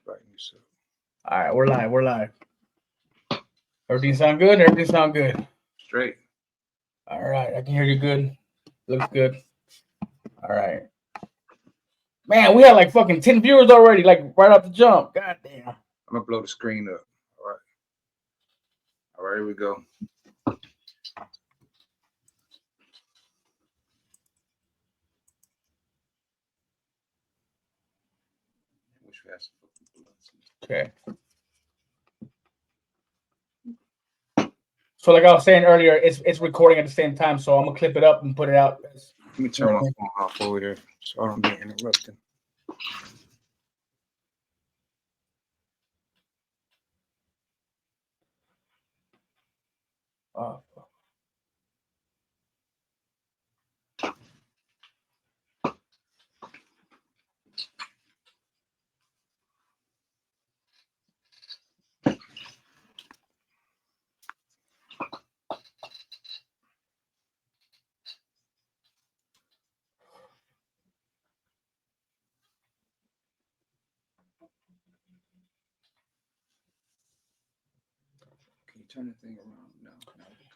Inviting you, so. All right, we're live. We're live. Everything sound good? Everything sound good. Straight. All right, I can hear you good. Looks good. All right. Man, we had like fucking 10 viewers already, like right off the jump. God damn. I'm gonna blow the screen up. All right. All right, here we go. Wish we had some fucking blunts. Okay. So like I was saying earlier, it's recording at the same time, so I'm gonna clip it up and put it out. Let me turn my phone off over here so I don't be interrupted. Uh, Can you turn the thing around? No.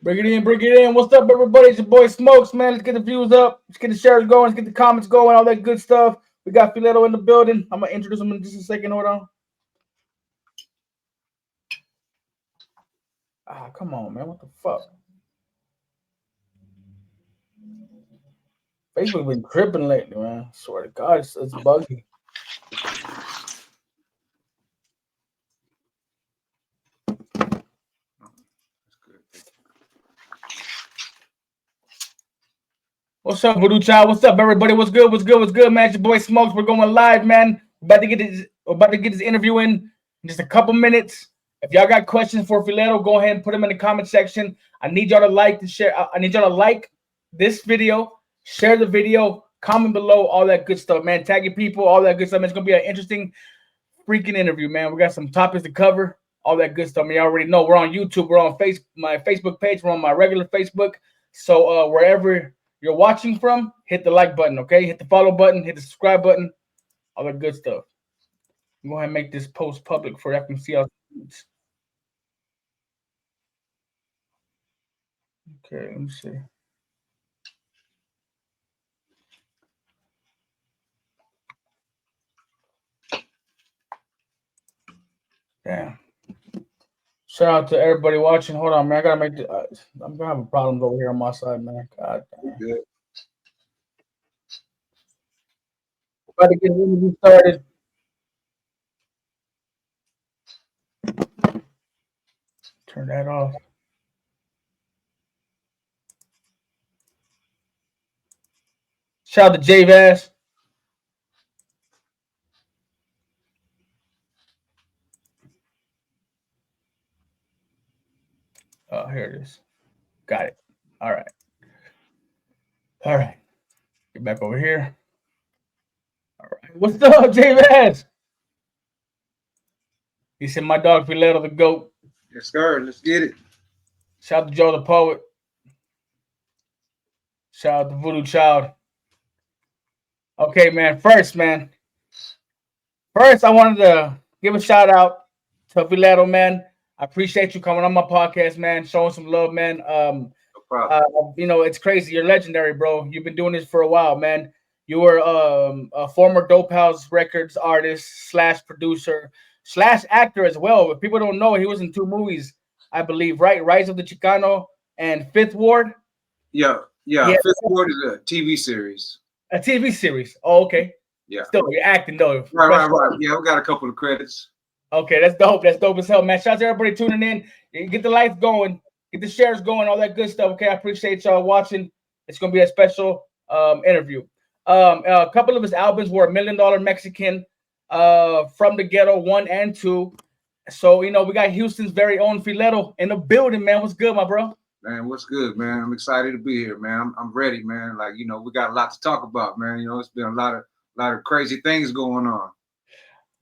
Bring it in, bring it in. What's up, everybody? It's your boy Smokes, man. Let's get the views up. Let's get the shares going. Let's get the comments going. All that good stuff. We got Filero in the building. I'm gonna introduce him in just a second. Hold on. Ah, come on, man. What the fuck? Facebook been tripping lately, man. I swear to God, it's buggy. What's up, Voodoo Child? What's up, everybody? What's good? What's good? What's good, man? It's your boy Smokes. We're going live, man. We're about to get this interview in just a couple minutes. If y'all got questions for Filero, go ahead and put them in the comment section. I need y'all to like and share. I need y'all to like this video, share the video, comment below, all that good stuff, man. Tag your people, all that good stuff. Man. It's gonna be an interesting freaking interview, man. We got some topics to cover, all that good stuff. I mean, you already know we're on YouTube, we're on my Facebook page, we're on my regular Facebook. So wherever you're watching from, hit the like button, okay? Hit the follow button, hit the subscribe button, all that good stuff. I'm going to make this post public for everyone to see how it's. Okay, let me see. Damn. Shout out to everybody watching. Hold on, man. I gotta make the. I'm gonna have a problem over here on my side, man. God damn. Good. About to get the interview started. Turn that off. Shout out to J Vass. Oh, here it is. Got it. All right. All right. Get back over here. All right. What's up, J Vass? He said my dog Filero the GOAT. Yes, sir. Let's get it. Shout out to Joe the Poet. Shout out to Voodoo Child. Okay, man. First, I wanted to give a shout out to Filero, man. I appreciate you coming on my podcast, man. Showing some love, man. No problem. It's crazy. You're legendary, bro. You've been doing this for a while, man. You were a former Dope House Records artist / producer / actor as well. If people don't know, he was in 2 movies, I believe, right? Rise of the Chicano and Fifth Ward. Yeah. Fifth Ward is a TV series. A TV series. Oh, okay. Yeah. Still, you're acting though. Right. Yeah, we got a couple of credits. Okay, that's dope. That's dope as hell, man. Shout out to everybody tuning in. Get the lights going. Get the shares going. All that good stuff. Okay, I appreciate y'all watching. It's gonna be a special interview. A couple of his albums were $1 Million Mexican, From the Ghetto 1 and 2. So we got Houston's very own Filero in the building, man. What's good, my bro? Man, what's good, man? I'm excited to be here, man. I'm ready, man. Like, we got a lot to talk about, man. It's been a lot of crazy things going on.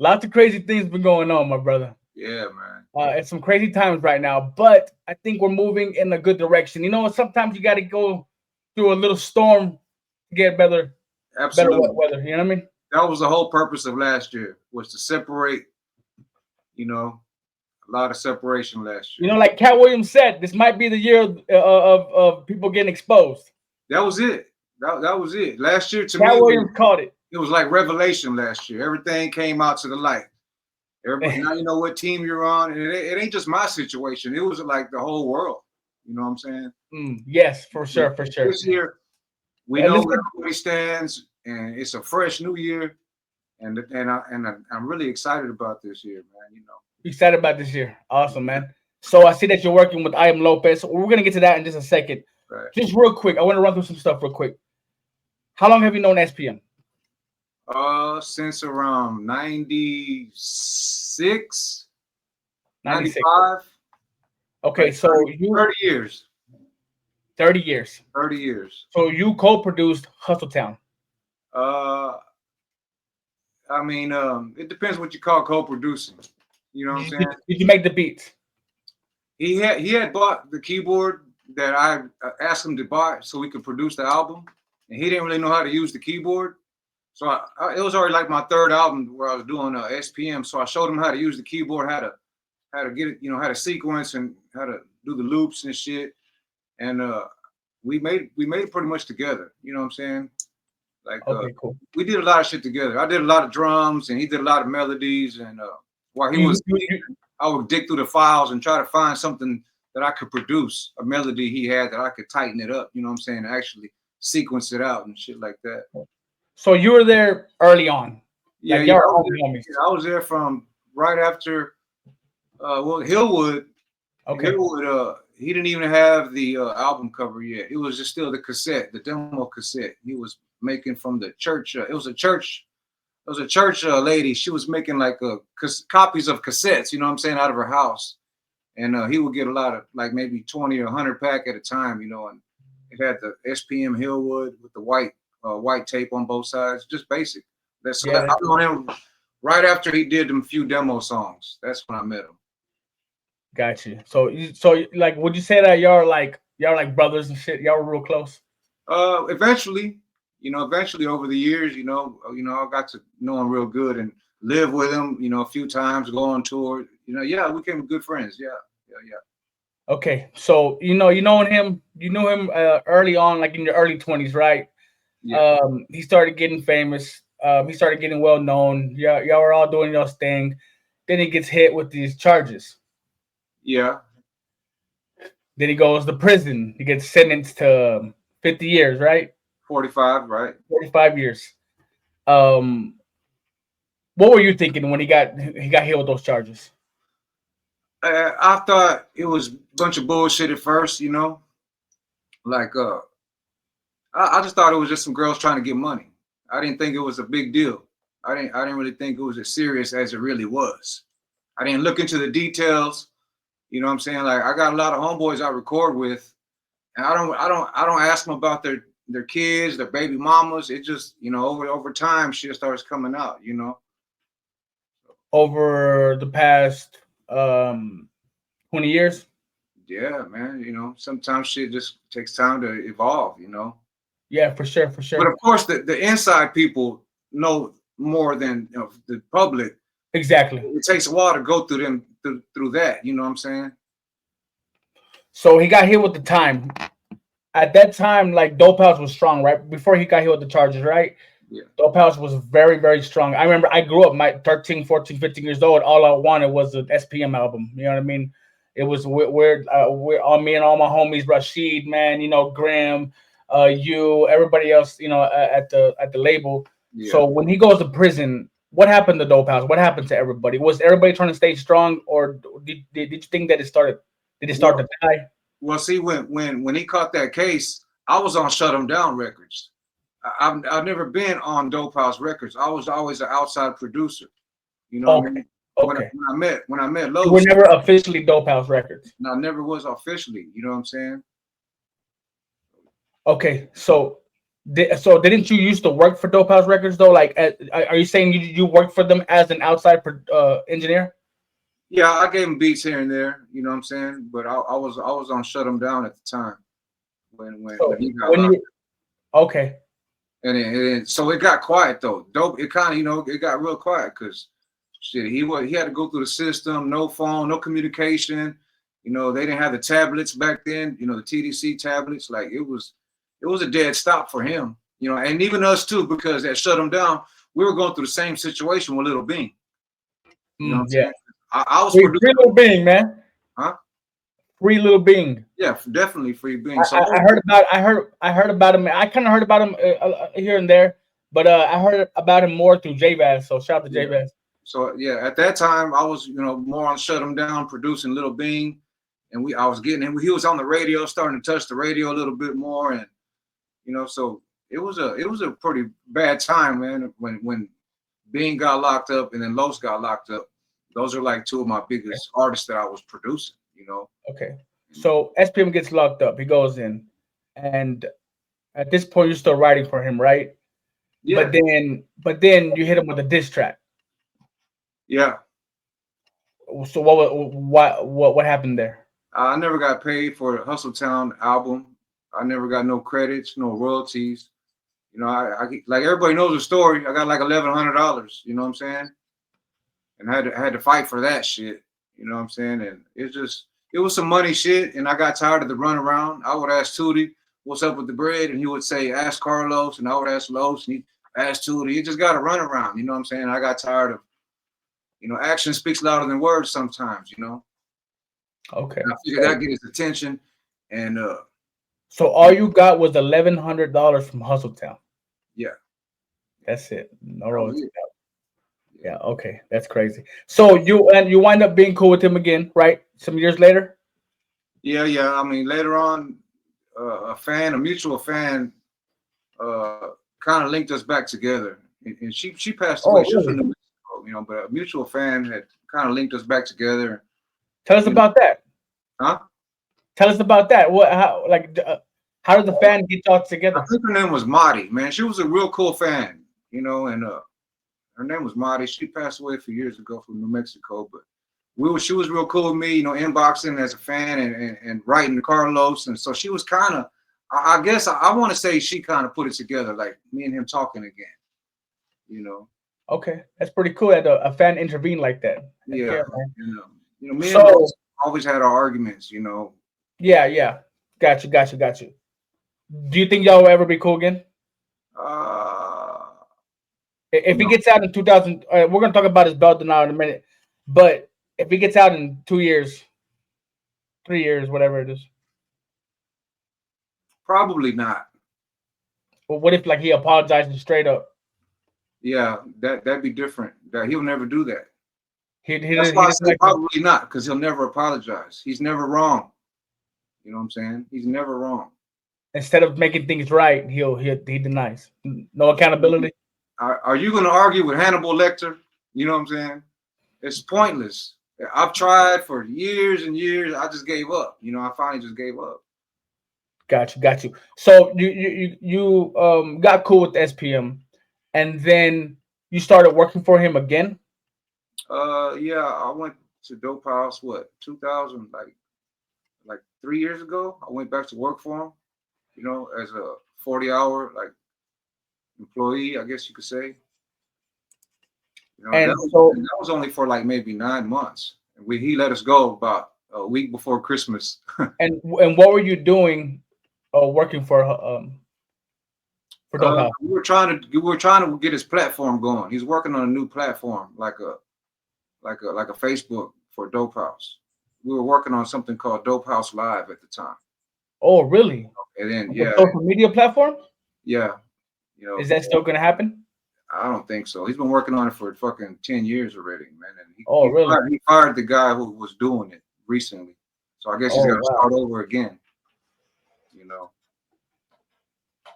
Lots of crazy things been going on, my brother. Yeah, man. It's some crazy times right now, but I think we're moving in a good direction. Sometimes you got to go through a little storm to get better Absolutely. weather. You know what I mean? That was the whole purpose of last year, was to separate you know, a lot of separation last You year. know, like Cat Williams said, this might be the year of people getting exposed. That was it. That was it. Last year to Cat me, Williams called it. it was like revelation last year. Everything came out to the light. Everybody now you know what team you're on, and it ain't just my situation. It was like the whole world. You know what I'm saying? Yes, for sure, for sure. This year, we And know let's where get everybody stands, and it's a fresh new year, I'm really excited about this year, man. You know, excited about this year. Awesome, man. So I see that you're working with I Am Lopez. We're gonna get to that in just a second. right? Just real quick, I want to run through some stuff real quick. How long have you known SPM? Since around 96, 96. 95, Okay, like so 30, you 30 years. 30 years. 30 years. So you co-produced Hustle Town. Uh, I mean, it depends what you call co-producing. You know what I'm Did you, saying? did you make the beats? He had bought the keyboard that I asked him to buy so we could produce the album, and he didn't really know how to use the keyboard. So it was already like my third album where I was doing SPM. So I showed him how to use the keyboard, how to get it, you know, how to sequence and how to do the loops and shit. And we made it pretty much together. You know what I'm saying? Like Okay, cool. we did a lot of shit together. I did a lot of drums, and he did a lot of melodies. And while he was, I would dig through the files and try to find something that I could produce, a melody he had that I could tighten it up. You know what I'm saying? Actually sequence it out and shit like that. So you were there early on. Yeah, Like yeah. y'all I were was, homies. I was there from right after. Well, Hillwood. Okay. Hillwood. He didn't even have the album cover yet. It was just still the cassette, the demo cassette. He was making from the church. It was a church. It was a church lady. She was making like copies of cassettes. You know what I'm saying, out of her house. And he would get a lot of like maybe 20 or 100 pack at a time. You know, and it had the SPM Hillwood with the white tape on both sides, just basic. I known him right after he did them few demo songs. That's when I met him. Got you. So like, would you say that y'all like brothers and shit? Y'all were real close. Eventually over the years, I got to know him real good and live with him, a few times, go on tour. Yeah, we became good friends. Yeah. Okay, so you knew him early on, like in your early 20s, right? Yeah. He started getting famous. He started getting well known. Y'all were all doing y'all's thing. Then he gets hit with these charges. Yeah. Then he goes to prison. He gets sentenced to 50 years, right? 45, right? 45 years. What were you thinking when he got hit with those charges? I thought it was a bunch of bullshit at first, like I just thought it was just some girls trying to get money. I didn't think it was a big deal. I didn't really think it was as serious as it really was. I didn't look into the details. You know what I'm saying? Like I got a lot of homeboys I record with, and I don't ask them about their kids, their baby mamas. It just, over time shit starts coming out, Over the past 20 years? Yeah, man, sometimes shit just takes time to evolve, Yeah, for sure. But of course the inside people know more than the public. Exactly. It takes a while to go through them through that, you know what I'm saying? So he got hit with the time. At that time, like Dope House was strong, right? Before he got hit with the charges, right? Yeah. Dope House was very, very strong. I remember I grew up my 13, 14, 15 years old. All I wanted was an SPM album. You know what I mean? It was weird. We're all me and all my homies, Rashid, man, Graham, you, everybody else, at the label. Yeah. So when he goes to prison, what happened to Dope House? What happened to everybody? Was everybody trying to stay strong, or did you think that it started? Did it start to die? Well, see, when he caught that case, I was on Shut 'Em Down Records. I've never been on Dope House Records. I was always an outside producer. You know what I mean? Okay. When I met Los, you were never officially Dope House Records. I never was officially. You know what I'm saying? Okay, so didn't you used to work for Dope House Records though? Like, are you saying you worked for them as an outside engineer? Yeah, I gave him beats here and there. You know what I'm saying? But I was on Shut 'Em Down at the time when he got locked. Okay. And so it got quiet though. Dope. It kind of it got real quiet because shit, he had to go through the system, no phone, no communication. You know, they didn't have the tablets back then. You know, the TDC tablets. Like it was a dead stop for him. You know, and even us too, because that shut him down. We were going through the same situation with Little Bean. You know what I'm Yeah. saying? I was Free producing. Little Bing, man. Huh? Free Little Bing. Yeah, definitely Free Bean. So I heard about him. I kind of heard about him here and there, but I heard about him more through J-Vaz. So shout out to yeah. J-Vaz. So yeah, at that time I was, more on shut him down, producing Little Bean, and I was getting him. He was on the radio, starting to touch the radio a little bit more, and so it was a pretty bad time, man. When Bean got locked up and then Los got locked up, those are like two of my biggest artists that I was producing. Okay. So SPM gets locked up. He goes in, and at this point, you're still writing for him, right? Yeah. But then you hit him with a diss track. Yeah. So what happened there? I never got paid for the Hustle Town album. I never got no credits, no royalties. I like everybody knows the story. I got like $1,100. You know what I'm saying? And I had to fight for that shit. You know what I'm saying? And it was some money shit. And I got tired of the runaround. I would ask Tootie, "What's up with the bread?" And he would say, "Ask Carlos." And I would ask Los, and he asked Tootie. You just got to run around. You know what I'm saying? I got tired of, action speaks louder than words sometimes. Okay. And I figured that get his attention. And so all you got was $1,100 from Hustle Town. Yeah. That's it. No royalties. Yeah, okay. That's crazy. So you wind up being cool with him again, right? Some years later? Yeah. I mean, later on, a mutual fan, kind of linked us back together. And she passed away. She was from New Mexico, but a mutual fan had kind of linked us back together. Tell us about that. Huh? Tell us about that. How did the fan get y'all together? I think her name was Marty, man. She was a real cool fan, and her name was Marty. She passed away a few years ago from New Mexico, but she was real cool with me, inboxing as a fan and writing to Carlos. And so she was kind of, I guess I want to say she kind of put it together, like me and him talking again, Okay, that's pretty cool that a fan intervened like that. Yeah, me and Rose always had our arguments, Yeah, got you. Do you think y'all will ever be cool again? If he gets out in 2000, we're gonna talk about his belt now in a minute. But if he gets out in 2 years, 3 years, whatever it is, probably not. Well, what if he apologizes straight up? Yeah, that'd be different. That he'll never do that. That's why I say probably not, because he'll never apologize. He's never wrong. You know what I'm saying? He's never wrong. Instead of making things right, he denies. No accountability. Are you going to argue with Hannibal Lecter? You know what I'm saying? It's pointless. I've tried for years and years. I just gave up. I finally just gave up. Got you. So you got cool with SPM, and then you started working for him again. Yeah, I went to Dope House. 2000, like 3 years ago. I went back to work for him. As a 40-hour employee, I guess you could say. And that was only for maybe 9 months. And he let us go about a week before Christmas. and what were you doing, working for Dope House? We were trying to get his platform going. He's working on a new platform, like a Facebook for Dope House. We were working on something called Dope House Live at the time. Oh, really? And then social media platform. Yeah. Is that still gonna happen? I don't think so. He's been working on it for fucking 10 years already, man. And really? He fired the guy who was doing it recently. So I guess he's got to start over again.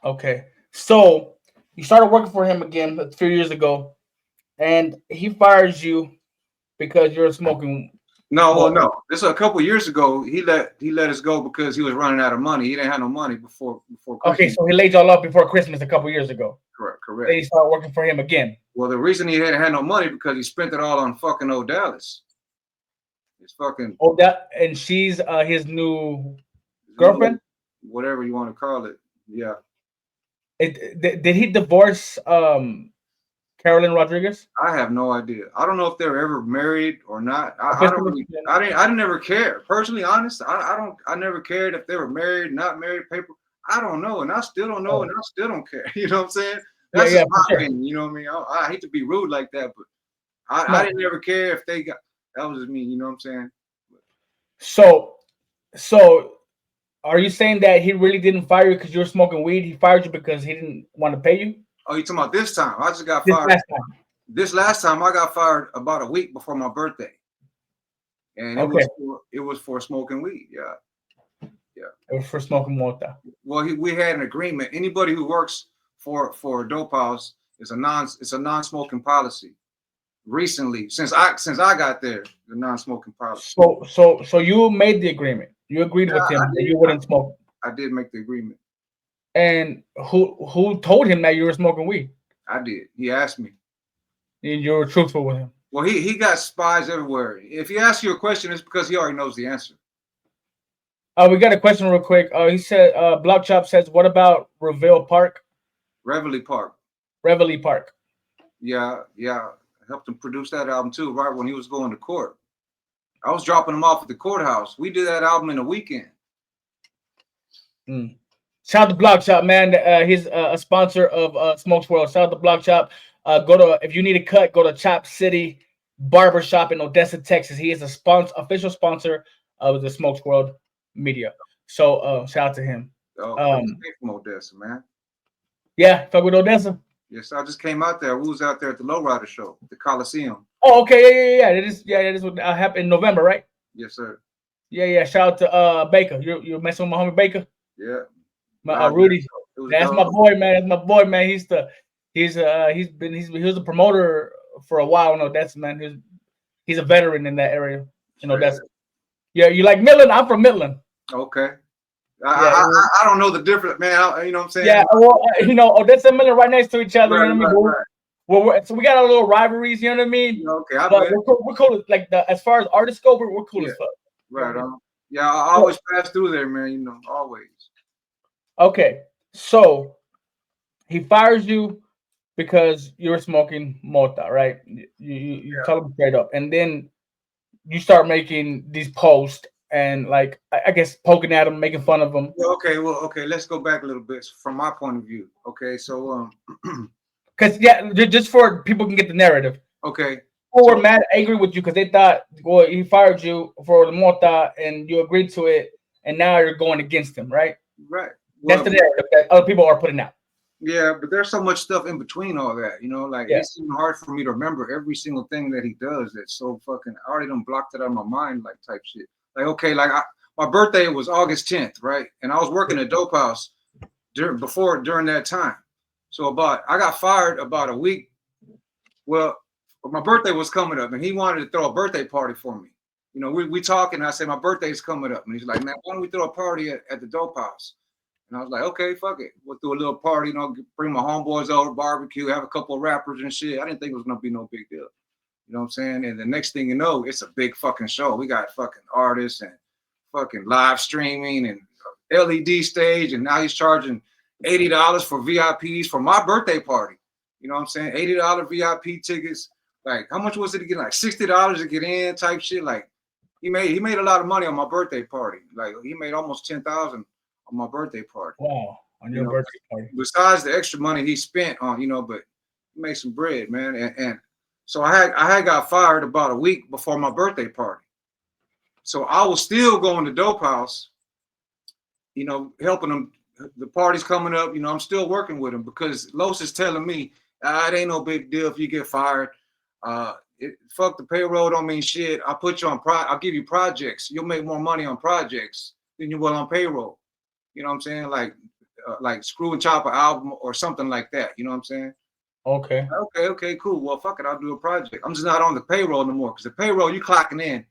Okay. So you started working for him again a few years ago, and he fires you because you're smoking. No. This was a couple of years ago. He let us go because he was running out of money. He didn't have no money before Christmas. Okay, so he laid y'all up before Christmas a couple of years ago. Correct. Then he started working for him again. Well, the reason he hadn't had no money because he spent it all on fucking old Dallas. His fucking and she's his new girlfriend, whatever you want to call it. Yeah. Did he divorce Carolyn Rodriguez? I have no idea. I don't know if they're ever married or not. I don't Officially? really, I didn't never care. Personally, honest, I never cared if they were married, not married, paper. I don't know, and I still don't know, Oh. and I still don't care. You know what I'm saying? Yeah, That's yeah, just for my sure. opinion. You know what I mean? I hate to be rude like that, but No. I didn't ever care if they got. That was just me. You know what I'm saying? So are you saying that he really didn't fire you because you were smoking weed? He fired you because he didn't want to pay you? Oh, you talking about this time? I just got This fired. last time. This last time I got fired about a week before my birthday, and Okay. it was for smoking weed. Yeah. It was for smoking mota. Well, we had an agreement. Anybody who works for a dope house is a non-smoking policy. Recently, since I got there, the non-smoking policy. So you made the agreement. You agreed Yeah, with him that you wouldn't smoke. I did make the agreement. And who told him that you were smoking weed? I did. He asked me. And you were truthful with him. Well, he got spies everywhere. If he asks you a question, it's because he already knows the answer. We got a question real quick. He said, Block Chop says, what about Reveille Park? Reveille Park. Reveille Park. Yeah. I helped him produce that album too, right when he was going to court. I was dropping him off at the courthouse. We did that album in a weekend. Shout out to Block Chop, man. He's a sponsor of Smokes World. Shout out to Block Chop. If you need a cut, go to Chop City Barbershop in Odessa, Texas. He is a official sponsor of the Smokes World Media. So shout out to him. From Odessa, man. Yeah, fuck with Odessa. Yes, I just came out there. We was out there at the Lowrider show, the Coliseum. Oh, okay, yeah. That is what happened in November, right? Yes, sir. Yeah. Shout out to Baker. You're messing with my homie Baker. Yeah. Rudy. That's my boy, man. That's my boy, man. He was a promoter for a while in Odessa, man. He's a veteran in that area. You know, that's you like Midland? I'm from Midland. Okay. I don't know the difference, man. You know what I'm saying? Yeah, well, Odessa and Midland right next to each other. Right, you know what I mean? Right. So we got our little rivalries. You know what I mean? Okay, but we're cool. Like as far as artists go, we're cool as fuck. Right on. Yeah, I always pass through there, man. You know, always. Okay, so he fires you because you were smoking mota, right? You tell him straight up, and then you start making these posts and like I guess poking at him, making fun of him. Okay, let's go back a little bit from my point of view. Okay, so because just for people can get the narrative. Okay. People were mad, angry with you because they thought, well, he fired you for the mota and you agreed to it, and now you're going against him, right? Right. That's the narrative that other people are putting out. Yeah, but there's so much stuff in between all that, you know, like it's even hard for me to remember every single thing that he does. That's so fucking, I already done blocked it out of my mind, like type shit. Like, okay, like my birthday was August 10th, right? And I was working at Dope House during that time. So I got fired about a week. Well, my birthday was coming up and he wanted to throw a birthday party for me. You know, we talking and I said, my birthday's coming up. And he's like, man, why don't we throw a party at the Dope House? And I was like, okay, fuck it. We'll do a little party, you know, bring my homeboys over, barbecue, have a couple of rappers and shit. I didn't think it was going to be no big deal. You know what I'm saying? And the next thing you know, it's a big fucking show. We got fucking artists and fucking live streaming and LED stage. And now he's charging $80 for VIPs for my birthday party. You know what I'm saying? $80 VIP tickets. Like, how much was it to get? Like $60 to get in type shit. Like, he made a lot of money on my birthday party. Like, he made almost $10,000 on my birthday party. Wow, on your birthday party. Besides the extra money he spent on, you know, but he made some bread, man. And so I had got fired about a week before my birthday party. So I was still going to Dope House, you know, helping them. The party's coming up, you know, I'm still working with him because Los is telling me, it ain't no big deal if you get fired. Fuck the payroll, don't mean shit. I'll put you on I'll give you projects. You'll make more money on projects than you will on payroll. You know what I'm saying? Like Screw and Chopper album or something like that. You know what I'm saying? Okay, cool. Well, fuck it, I'll do a project. I'm just not on the payroll no more because the payroll you clocking in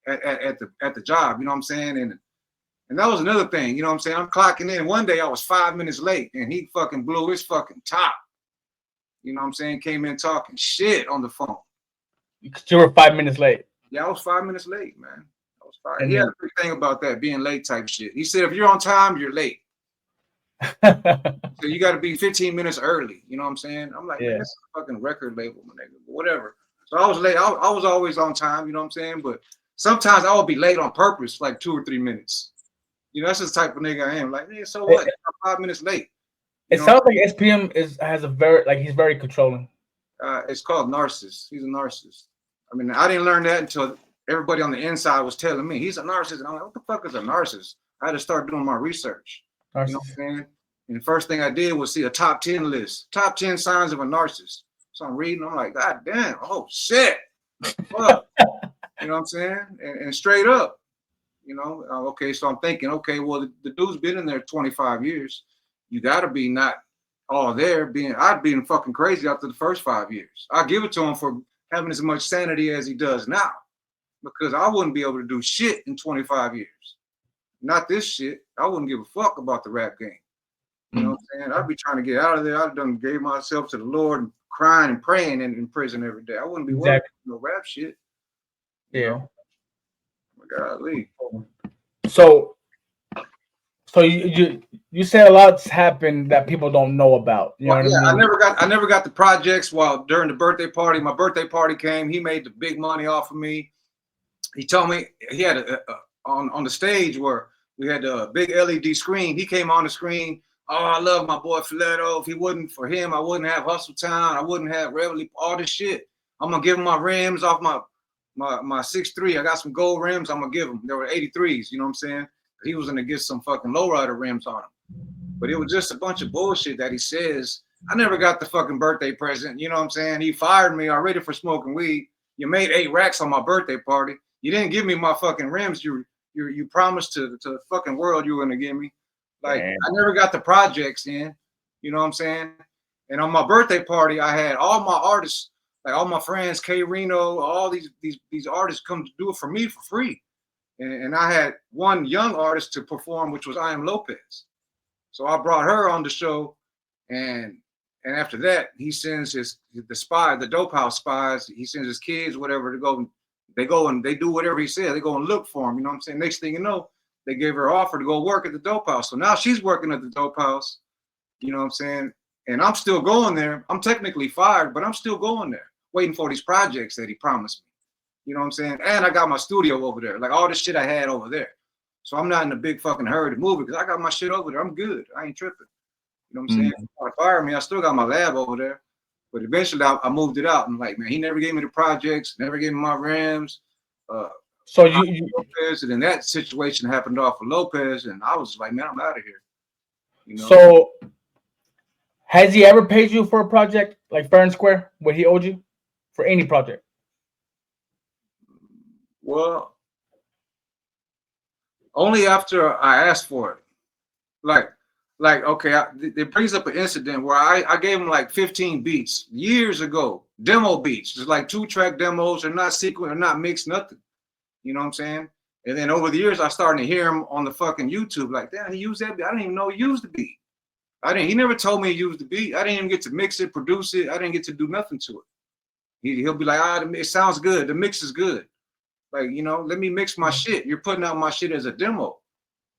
at the job. You know what I'm saying? And that was another thing. You know what I'm saying? I'm clocking in. One day I was 5 minutes late and he fucking blew his fucking top. You know what I'm saying? Came in talking shit on the phone. You were 5 minutes late. Yeah, I was 5 minutes late, man. I was 5. He had a big thing about that being late type shit. He said if you're on time, you're late. So you got to be 15 minutes early. You know what I'm saying? I'm like, Yeah. man, this is a fucking record label, my nigga. But whatever. So I was late. I was always on time. You know what I'm saying? But sometimes I would be late on purpose, like 2 or 3 minutes. You know, that's the type of nigga I am. Like, man, so what? I'm 5 minutes late. You It know, sounds like SPM has a very he's very controlling. it's called narcissist. He's a narcissist. I mean, I didn't learn that until everybody on the inside was telling me he's a narcissist. And I'm like, what the fuck is a narcissist? I had to start doing my research. Narcissist. You know what I'm saying? And the first thing I did was see a top 10 list, top 10 signs of a narcissist. So I'm reading, I'm like, God damn, oh shit. Fuck. You know what I'm saying? And straight up, you know, okay, so I'm thinking, okay, well, the dude's been in there 25 years. You got to be not all there. I'd been fucking crazy after the first 5 years. I give it to him for having as much sanity as he does now, because I wouldn't be able to do shit in 25 years. Not this shit. I wouldn't give a fuck about the rap game. You know what I'm saying? I'd be trying to get out of there. I'd done gave myself to the Lord and crying and praying in prison every day. I wouldn't be worried about no rap shit. Yeah. Oh my God, Lee. So you said a lot's happened that people don't know about. You know what I mean? I never got the projects while during the birthday party. My birthday party came. He made the big money off of me. He told me he had on the stage where we had a big LED screen. He came on the screen. Oh, I love my boy Filero. If he wasn't for him, I wouldn't have Hustle Town. I wouldn't have Reveille, all this shit. I'm gonna give him my rims off my 6'3". I got some gold rims. I'm gonna give him. They were 83s. You know what I'm saying? He was gonna get some fucking lowrider rims on him. But it was just a bunch of bullshit that he says. I never got the fucking birthday present. You know what I'm saying? He fired me already for smoking weed. You made 8 racks on my birthday party. You didn't give me my fucking rims. You promised to the fucking world you were gonna give me. Like, I never got the projects in, you know what I'm saying? And on my birthday party, I had all my artists, like all my friends, K Reno, all these artists come to do it for me for free. And I had one young artist to perform, which was I Am Lopez. So I brought her on the show, and after that, he sends the dope house spies, he sends his kids, whatever, to go. They go and they do whatever he said. They go and look for him, you know what I'm saying? Next thing you know, they gave her an offer to go work at the dope house. So now she's working at the dope house, you know what I'm saying? And I'm still going there. I'm technically fired, but I'm still going there, waiting for these projects that he promised me. You know what I'm saying? And I got my studio over there, like all the shit I had over there. So I'm not in a big fucking hurry to move it because I got my shit over there. I'm good. I ain't tripping. You know what I'm saying? If they fire me, I still got my lab over there. But eventually I moved it out. And like, man, he never gave me the projects, never gave me my rims. So you Lopez, and then that situation happened off of Lopez, and I was like, man, I'm out of here. You know? So has he ever paid you for a project like fair and square? What he owed you for any project? Well, only after I asked for it. Like okay, it brings up an incident where I gave him like 15 beats years ago, demo beats, just like 2-track demos. They're not sequenced, they're not mixed, nothing. You know what I'm saying? And then over the years, I started to hear him on the fucking YouTube, like, damn, he used that beat. I didn't even know he used the beat. He never told me he used the beat. I didn't even get to mix it, produce it. I didn't get to do nothing to it. He'll be like, it sounds good. The mix is good. Like, you know, let me mix my shit. You're putting out my shit as a demo.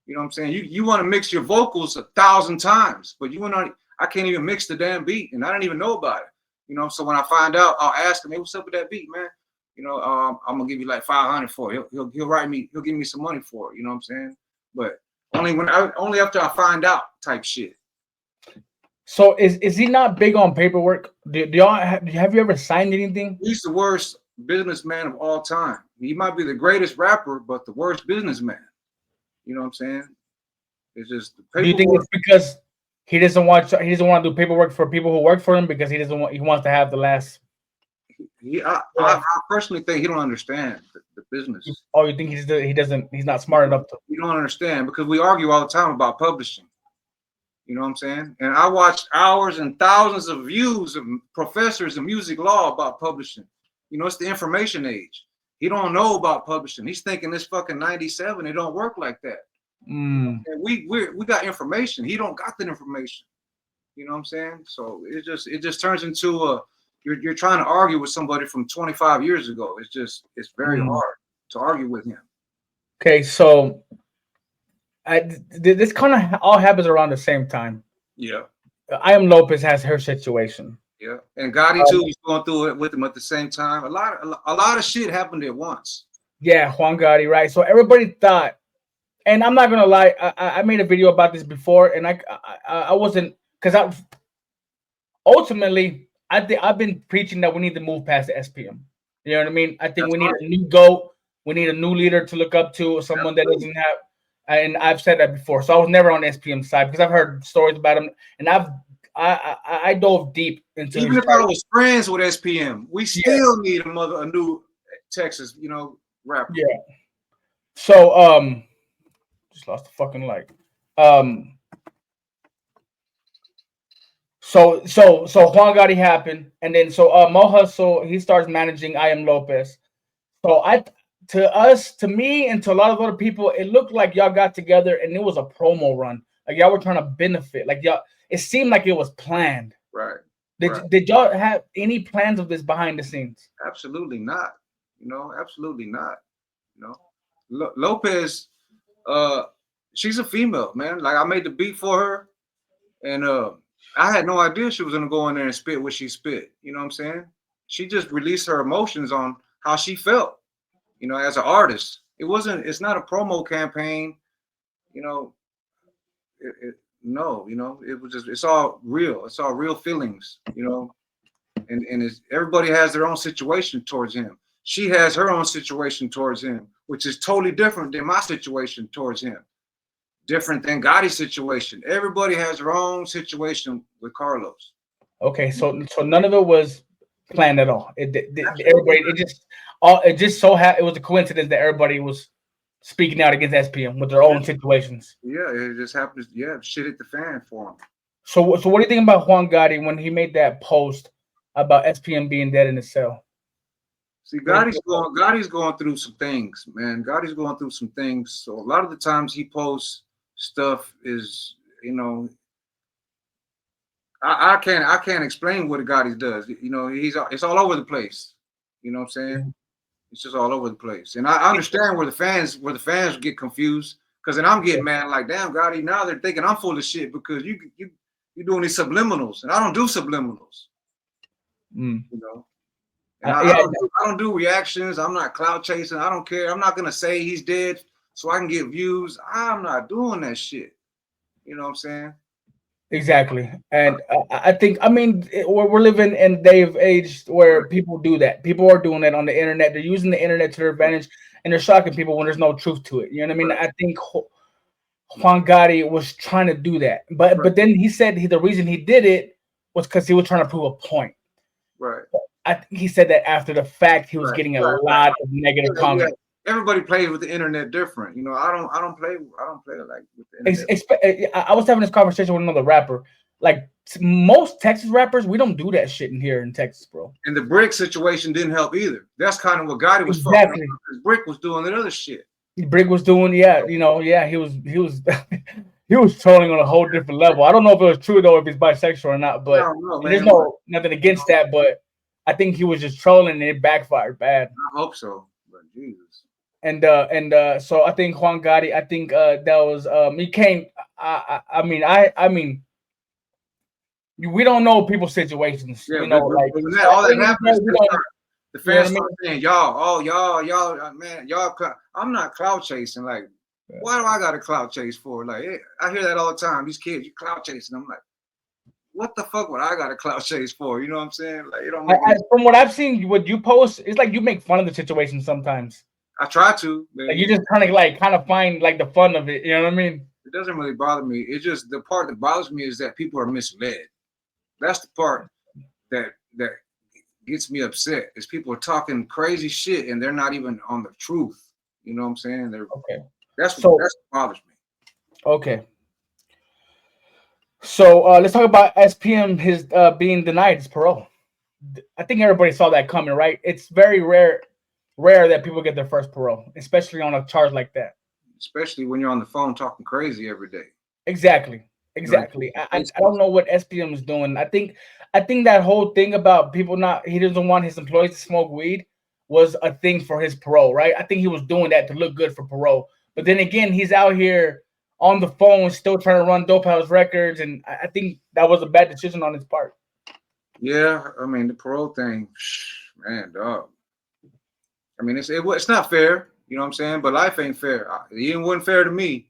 You know what I'm saying? You want to mix your vocals 1,000 times, but I can't even mix the damn beat, and I don't even know about it. You know, so when I find out, I'll ask him, hey, what's up with that beat, man? You know, I'm gonna give you like 500 for it. He'll write me. He'll give me some money for it. You know what I'm saying? But only after I find out type shit. So is he not big on paperwork? Do y'all have you ever signed anything? He's the worst businessman of all time. He might be the greatest rapper, but the worst businessman. You know what I'm saying? It's just the paperwork. Do you think it's because he doesn't want to do paperwork for people who work for him because he wants to have the last? I personally think he don't understand the business. Oh, you think he's not smart enough to? You don't understand because we argue all the time about publishing. You know what I'm saying? And I watched hours and thousands of views of professors in music law about publishing. You know, it's the information age. He don't know about publishing. He's thinking this fucking 97. It don't work like that. And we got information. He don't got that information. You know what I'm saying? So it just turns into you're trying to argue with somebody from 25 years ago. It's very hard to argue with him. Okay, so This kind of all happens around the same time. Yeah. I am Lopez has her situation. Yeah. And Gotti too was going through it with him at the same time. A lot of shit happened at once. Yeah, Juan Gotti, right? So everybody thought, and I'm not gonna lie, I made a video about this before, and I wasn't, because I ultimately I think I've been preaching that we need to move past the SPM. You know what I mean? I think That's we need right. a new GOAT. We need a new leader to look up to, someone that Absolutely. doesn't have. And I've said that before, so I was never on the SPM side because I've heard stories about him, and I dove deep into Even his if I character. was friends with SPM, we Yeah, still need a new Texas, rapper. yeah. So just lost the fucking light. Um, so Juan Gotti happened, and then so Mo Hustle he starts managing I Am Lopez. So to me, and to a lot of other people, it looked like y'all got together and it was a promo run. Like y'all were trying to benefit. Like y'all, it seemed like it was planned. Right. Right. Did y'all have any plans of this behind the scenes? Absolutely not. Absolutely not. Lopez, uh, she's a female, man. Like I made the beat for her, and I had no idea she was gonna go in there and spit what she spit. You know what I'm saying? She just released her emotions on how she felt. As an artist, it's not a promo campaign. You know, no, it was just, it's all real. It's all real feelings. And everybody has their own situation towards him. She has her own situation towards him, which is totally different than my situation towards him. Different than Gotti's situation. Everybody has their own situation with Carlos. Okay, so none of it was planned at all. Absolutely. Everybody it just it was a coincidence that everybody was speaking out against SPM with their own situations. Yeah, it just happens. Yeah, shit hit the fan for him. So what do you think about Juan Gotti when he made that post about SPM being dead in the cell? See, Gotti's going through some things, man. Gotti's going through some things. So a lot of the times he posts stuff is, I can't explain what Gotti does. It's all over the place. You know what I'm saying? It's just all over the place. And I understand where the fans get confused, because then I'm getting mad like, damn, Gotti, now they're thinking I'm full of shit because you're doing these subliminals, and I don't do subliminals. Mm. And I don't do reactions. I'm not clout chasing. I don't care. I'm not gonna say he's dead so I can get views. I'm not doing that shit. You know what I'm saying? Exactly, and I think we're living in a day of age where people do that. People are doing that on the internet. They're using the internet to their advantage, and they're shocking people when there's no truth to it. You know what I mean? Right. I think Juan Gotti was trying to do that, but then he said the reason he did it was because he was trying to prove a point. Right. I think he said that after the fact he was getting a lot of negative comments. Everybody plays with the internet different. I don't play like with the internet. I was having this conversation with another rapper. Like most Texas rappers, we don't do that shit in here in Texas, bro. And the Brick situation didn't help either. That's kind of what Gotti was fucking up, because Brick was doing that other shit. Brick was doing, he was he was trolling on a whole different level. I don't know if it was true though, if he's bisexual or not, but there's nothing against that. But I think he was just trolling and it backfired bad. I hope so, but Jesus. And so I think Juan Gotti, I think that was he came. I mean, we don't know people's situations. Yeah, like all that happens. The fans start saying, y'all, man, y'all. I'm not clout chasing. Like, why do I got a clout chase for? Like, I hear that all the time. These kids, you clout chasing. I'm like, what the fuck would I got a clout chase for? You know what I'm saying? Like, you don't. From what I've seen, what you post, it's like you make fun of the situation sometimes. I try to. Like, you just kind of find like the fun of it. You know what I mean? It doesn't really bother me. It's just the part that bothers me is that people are misled. That's the part that gets me upset, is people are talking crazy shit and they're not even on the truth. You know what I'm saying? That's what bothers me. Okay. So let's talk about SPM, his being denied his parole. I think everybody saw that coming, right? It's very rare that people get their first parole, especially on a charge like that. Especially when you're on the phone talking crazy every day. Exactly. I don't know what SPM is doing. I think that whole thing about he doesn't want his employees to smoke weed was a thing for his parole, right? I think he was doing that to look good for parole. But then again, he's out here on the phone, still trying to run Dope House Records, and I think that was a bad decision on his part. Yeah, I mean the parole thing, man, dog. I mean it's not fair, you know what I'm saying? But life ain't fair. It wasn't fair to me.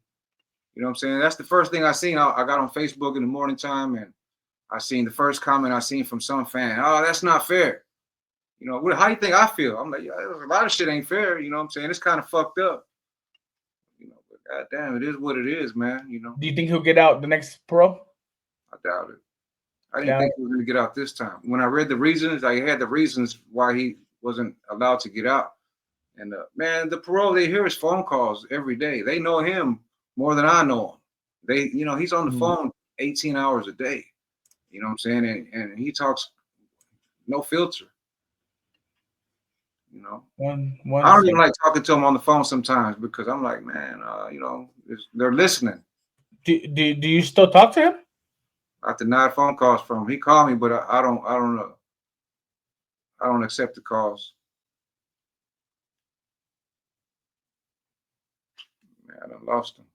You know what I'm saying? That's the first thing I seen. I got on Facebook in the morning time, and I seen the first comment I seen from some fan. Oh, that's not fair. You know, how do you think I feel? I'm like, yeah, a lot of shit ain't fair. You know what I'm saying? It's kind of fucked up. You know, but goddamn, it is what it is, man. You know, Do you think he'll get out the next parole? I doubt it. I didn't think he was going to get out this time. When I read the reasons, I had the reasons why he wasn't allowed to get out. And man, the parole, they hear his phone calls every day. They know him more than I know him. He's on the phone 18 hours a day. You know what I'm saying? And he talks no filter. You know, I don't even like talking to him on the phone sometimes because I'm like, man, they're listening. Do you still talk to him? I denied phone calls from him. He called me, but I don't know. I don't accept the calls. Man, I done lost him.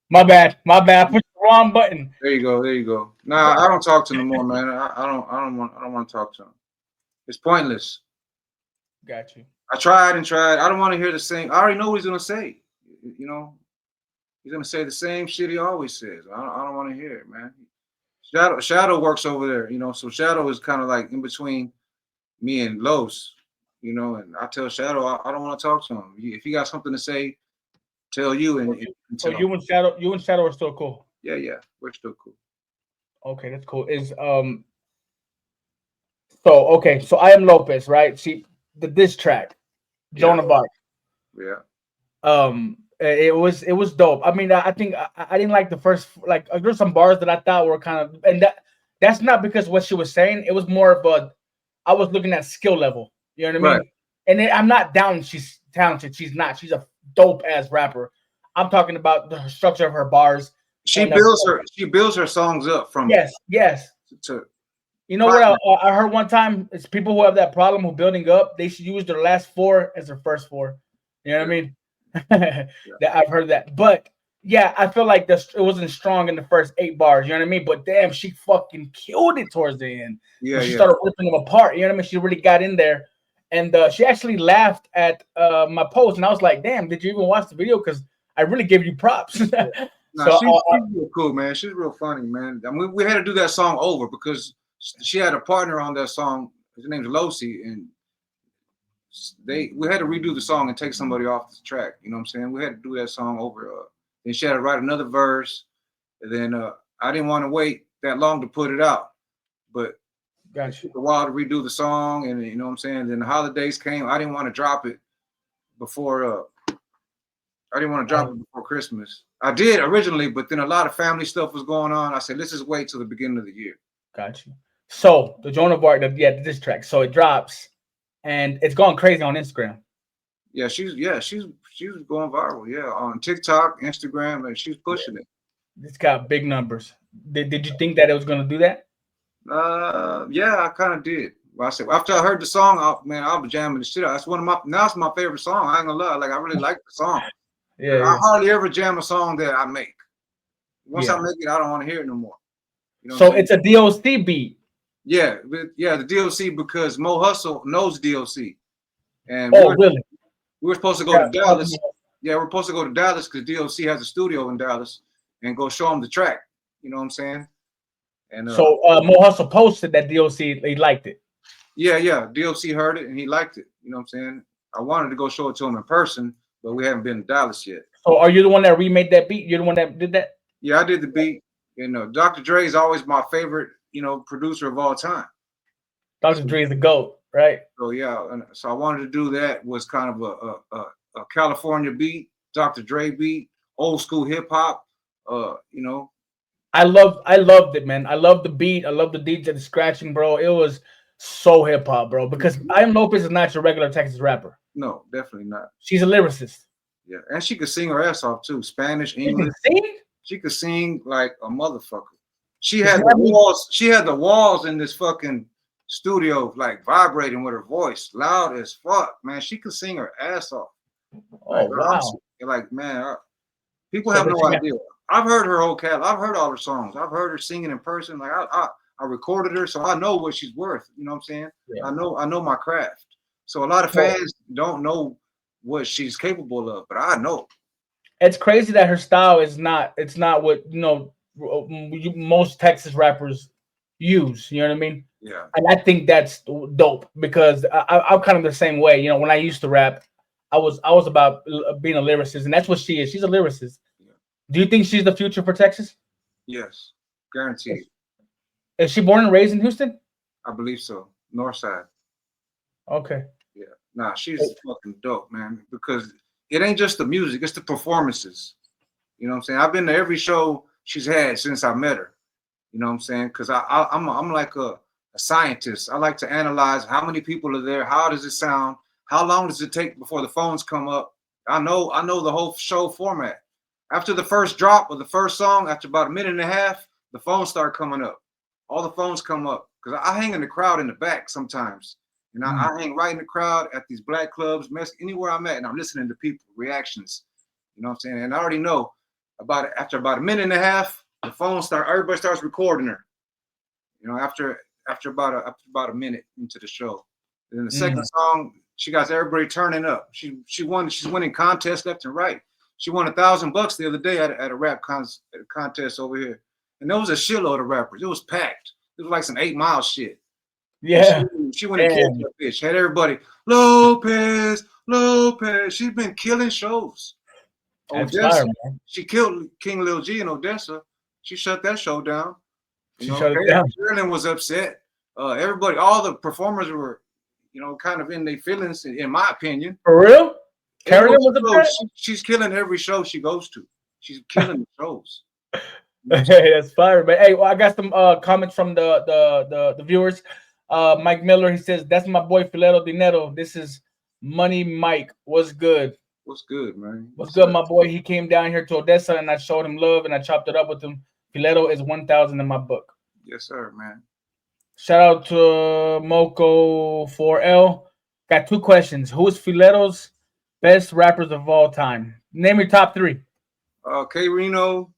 My bad. I pushed the wrong button. There you go. Nah, I don't talk to him no more, man. I don't want to talk to him. It's pointless. Got you. I tried. I don't want to hear the same. I already know what he's gonna say. You know, he's gonna say the same shit he always says. I don't want to hear it, man. Shadow works over there, you know. So Shadow is kind of like in between me and Los, you know. And I tell Shadow I don't want to talk to him. If he got something to say, tell you. So you and Shadow are still cool. Yeah, we're still cool. Okay, that's cool. So I Am Lopez, right? See the diss track, Jonah Bark. Yeah. It was dope. I mean, I think I didn't like the first, like there's some bars that I thought were kind of, and that's not because what she was saying. It was more of I was looking at skill level. You know what I mean? And I'm not down. She's talented. She's not. She's a dope ass rapper. I'm talking about the structure of her bars. She builds her songs up from yes. You know what I heard one time? It's people who have that problem who building up. They should use their last four as their first four. You know what I mean? That I've heard that, but yeah, I feel like it wasn't strong in the first 8 bars. You know what I mean? But damn, she fucking killed it towards the end. She started ripping them apart. You know what I mean? She really got in there, and she actually laughed at my post, and I was like, "Damn, did you even watch the video? Because I really gave you props." She's real cool, man. She's real funny, man. I mean, we had to do that song over because she had a partner on that song. His name's Losi, and we had to redo the song and take somebody off the track. You know what I'm saying? We had to do that song over. Then she had to write another verse. And then I didn't want to wait that long to put it out, but it took a while to redo the song. And you know what I'm saying? Then the holidays came. I didn't want to drop it before. I didn't want to drop it before Christmas. I did originally, but then a lot of family stuff was going on. I said, let's just wait till the beginning of the year. Got you. So the Jonah Bark, this track. So it drops. And it's going crazy on Instagram. Yeah, she's going viral. Yeah, on TikTok, Instagram, and she's pushing it. It's got big numbers. Did you think that it was going to do that? Yeah, I kind of did. Well, I said after I heard the song, I was jamming the shit out. That's my favorite song. I ain't gonna lie. Like I really like the song. Yeah. I hardly ever jam a song that I make. Once I make it, I don't want to hear it no more. You know so it's a DOC beat. Yeah, the DOC because Mo Hustle knows DOC. And really? We were supposed to go to Dallas. Yeah, we're supposed to go to Dallas because DOC has a studio in Dallas and go show him the track. You know what I'm saying? And so Mo Hustle posted that DOC, he liked it. Yeah. DOC heard it and he liked it. You know what I'm saying? I wanted to go show it to him in person, but we haven't been to Dallas yet. So are you the one that remade that beat? You're the one that did that? Yeah, I did the beat. Dr. Dre is always my favorite, producer of all time. Dr. Dre is the GOAT, right? So yeah, so I wanted to do that. Was kind of a California beat, Dr. Dre beat, old school hip hop. I loved it, man. I love the beat. I love the DJ, the scratching, bro. It was so hip hop, bro. Because I Am Lopez is not your regular Texas rapper. No, definitely not. She's a lyricist. Yeah, and she could sing her ass off too. Spanish, English. She could sing like a motherfucker. She had the walls. She had the walls in this fucking studio like vibrating with her voice, loud as fuck, man. She could sing her ass off. Oh wow! You're like, man, people So have does no she got, idea. I've heard her whole catalog. I've heard all her songs. I've heard her singing in person. Like I recorded her, so I know what she's worth. You know what I'm saying? yeah. I know my craft. So a lot of So fans don't know what she's capable of, but I know. it's crazy that her style is not. It's not what most Texas rappers use. You know what I mean? Yeah, And I think that's dope because I'm kind of the same way. You know, when I used to rap, I was about being a lyricist, and that's what she is. She's a lyricist. yeah, Do you think she's the future for Texas? yes, Is, guaranteed. is she born and raised in Houston? I believe so. Northside. Okay. Yeah. Nah, she's fucking dope, man. Because it ain't just the music; it's the performances. You know what I'm saying? I've been to every show she's had since I met her. You know what I'm saying? Because I'm like a scientist. I like to analyze how many people are there, how does it sound, how long does it take before the phones come up. I know the whole show format. After the first drop of the first song, after about a minute and a half, the phones start coming up. All the phones come up because I hang in the crowd in the back sometimes, and Mm. I hang right in the crowd at these black clubs, anywhere I'm at, and I'm listening to people reactions. You know what I'm saying? And I already know after about a minute and a half, the phone everybody starts recording her. You know, after about a minute into the show. And then the second Mm. song, she got everybody turning up. She's winning contests left and right. She won $1,000 the other day at a contest over here. And there was a shitload of rappers. It was packed. It was like some 8 Mile shit. And Yeah. she went and killed Damn. that bitch. Had everybody, Lopez, Lopez. She's been killing shows. That's fire, Odessa, man. she killed King Lil G in Odessa. She shut that show down. You She know, shut it down. Carolyn was upset. Everybody, all the performers were, kind of in their feelings, in my opinion. For real? Everywhere Carolyn was she goes, upset? she's killing every show she goes to. She's killing the shows. You know what Hey, that's fire, man. Hey, well, I got some comments from the viewers. Mike Miller, he says, "That's my boy Filero Dinero. This is Money Mike. What's good? What's good, man? What's What's good, up? my boy? He came down here to Odessa and I showed him love and I chopped it up with him. Filero is 1,000 in my book. Yes, sir, man. Shout out to Moco 4L. Got two questions. Who is Filero's best rappers of all time? Name your top three. K Reno,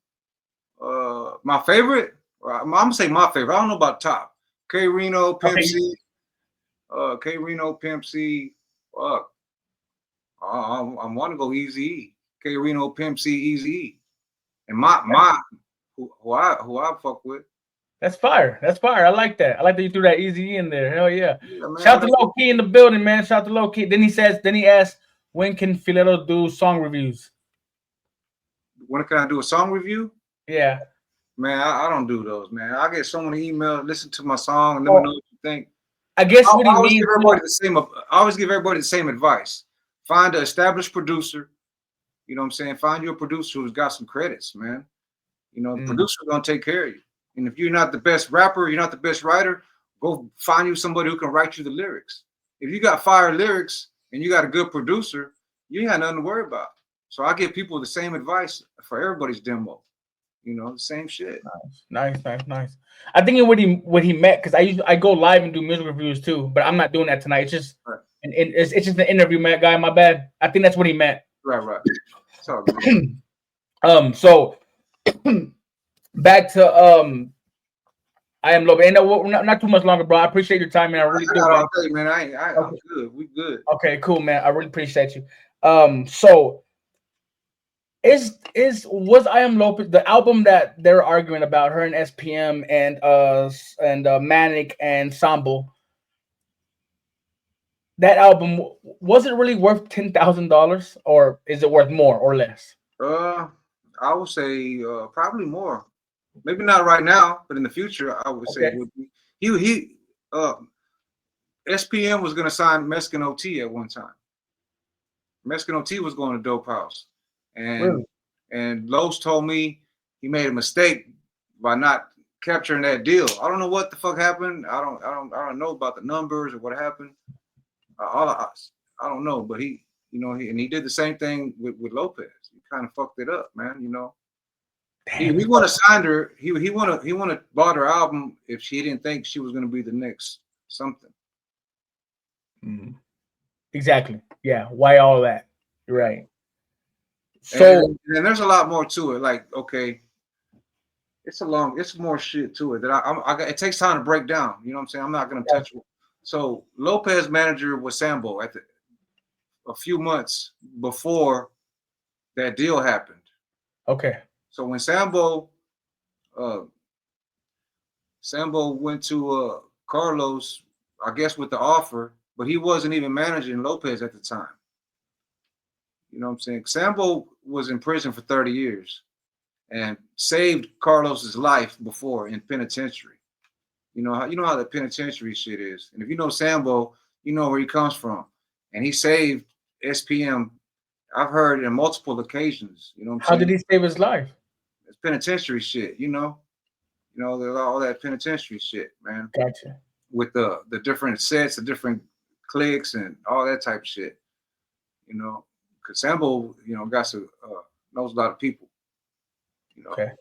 my favorite. I'm gonna say my favorite. I don't know about top. K Reno, Pimp Okay. C, K Reno, Pimp C. Fuck. I want to go Easy. K Reno, Pimp C, Easy. And who I fuck with. That's fire. That's fire. I like that. I like that you threw that easy in there. Hell yeah. Yeah, man. Shout out to Low Key in the building, man. Shout out to Low Key. Then he asked, when can Filero do song reviews? When can I do a song review? Yeah. Man, I don't do those, man. I get so many emails, listen to my song, and let me Well, know what you think. I guess what I he always means. give everybody the same. I always give everybody the same advice. Find an established producer. You know what I'm saying? Find you a producer who's got some credits, man. You know, the Mm, producer's gonna take care of you. And if you're not the best rapper, you're not the best writer, go find you somebody who can write you the lyrics. If you got fire lyrics and you got a good producer, you ain't got nothing to worry about. So I give people the same advice for everybody's demo. You know, the same shit. nice. I think what he meant because I go live and do music reviews too, but I'm not doing that tonight. It's just Right, it's just an interview, man, guy. My bad. I think that's what he meant. right. It's all good. So back to I am low. And not too much longer, bro. I appreciate your time, man. I really I do, got man. all day, man. I'm Okay, good. We good. okay, cool, man. I really appreciate you. So is was I am Lopez the album that they're arguing about her and SPM and Manic and Sambo? That album was it really worth $10,000 or is it worth more or less? Uh, I would say probably more. Maybe not right now, but in the future, I would say it Okay. would be. He uh SPM was gonna sign Mexican OT at one time. Mexican OT was going to Dope House, and Really? Los told me he made a mistake by not capturing that deal. I don't know what the fuck happened. I don't know about the numbers or what happened. I don't know, but he did the same thing with Lopez. He kind of fucked it up, man. You know, Damn. he want to sign her. He want to bought her album if she didn't think she was going to be the next something. Mm. Exactly. Yeah. Why all that? You're Yeah. right. So and there's a lot more to it. Like, okay, it's more shit to it that it takes time to break down. You know what I'm saying? I'm not gonna touch it. So Lopez manager was Sambo a few months before that deal happened. okay. So when uh, Sambo went to Carlos, I guess with the offer, but he wasn't even managing Lopez at the time. You know what I'm saying? Sambo was in prison for 30 years and saved Carlos's life before in penitentiary. You know how the penitentiary shit is. And if you know Sambo, you know where he comes from. And he saved SPM. I've heard in multiple occasions. You know what I'm How saying? did he save his life? It's penitentiary shit, you know. There's all that penitentiary shit, man. Gotcha. With the different sets, the different cliques, and all that type of shit. Because Sambo, knows a lot of people. Okay.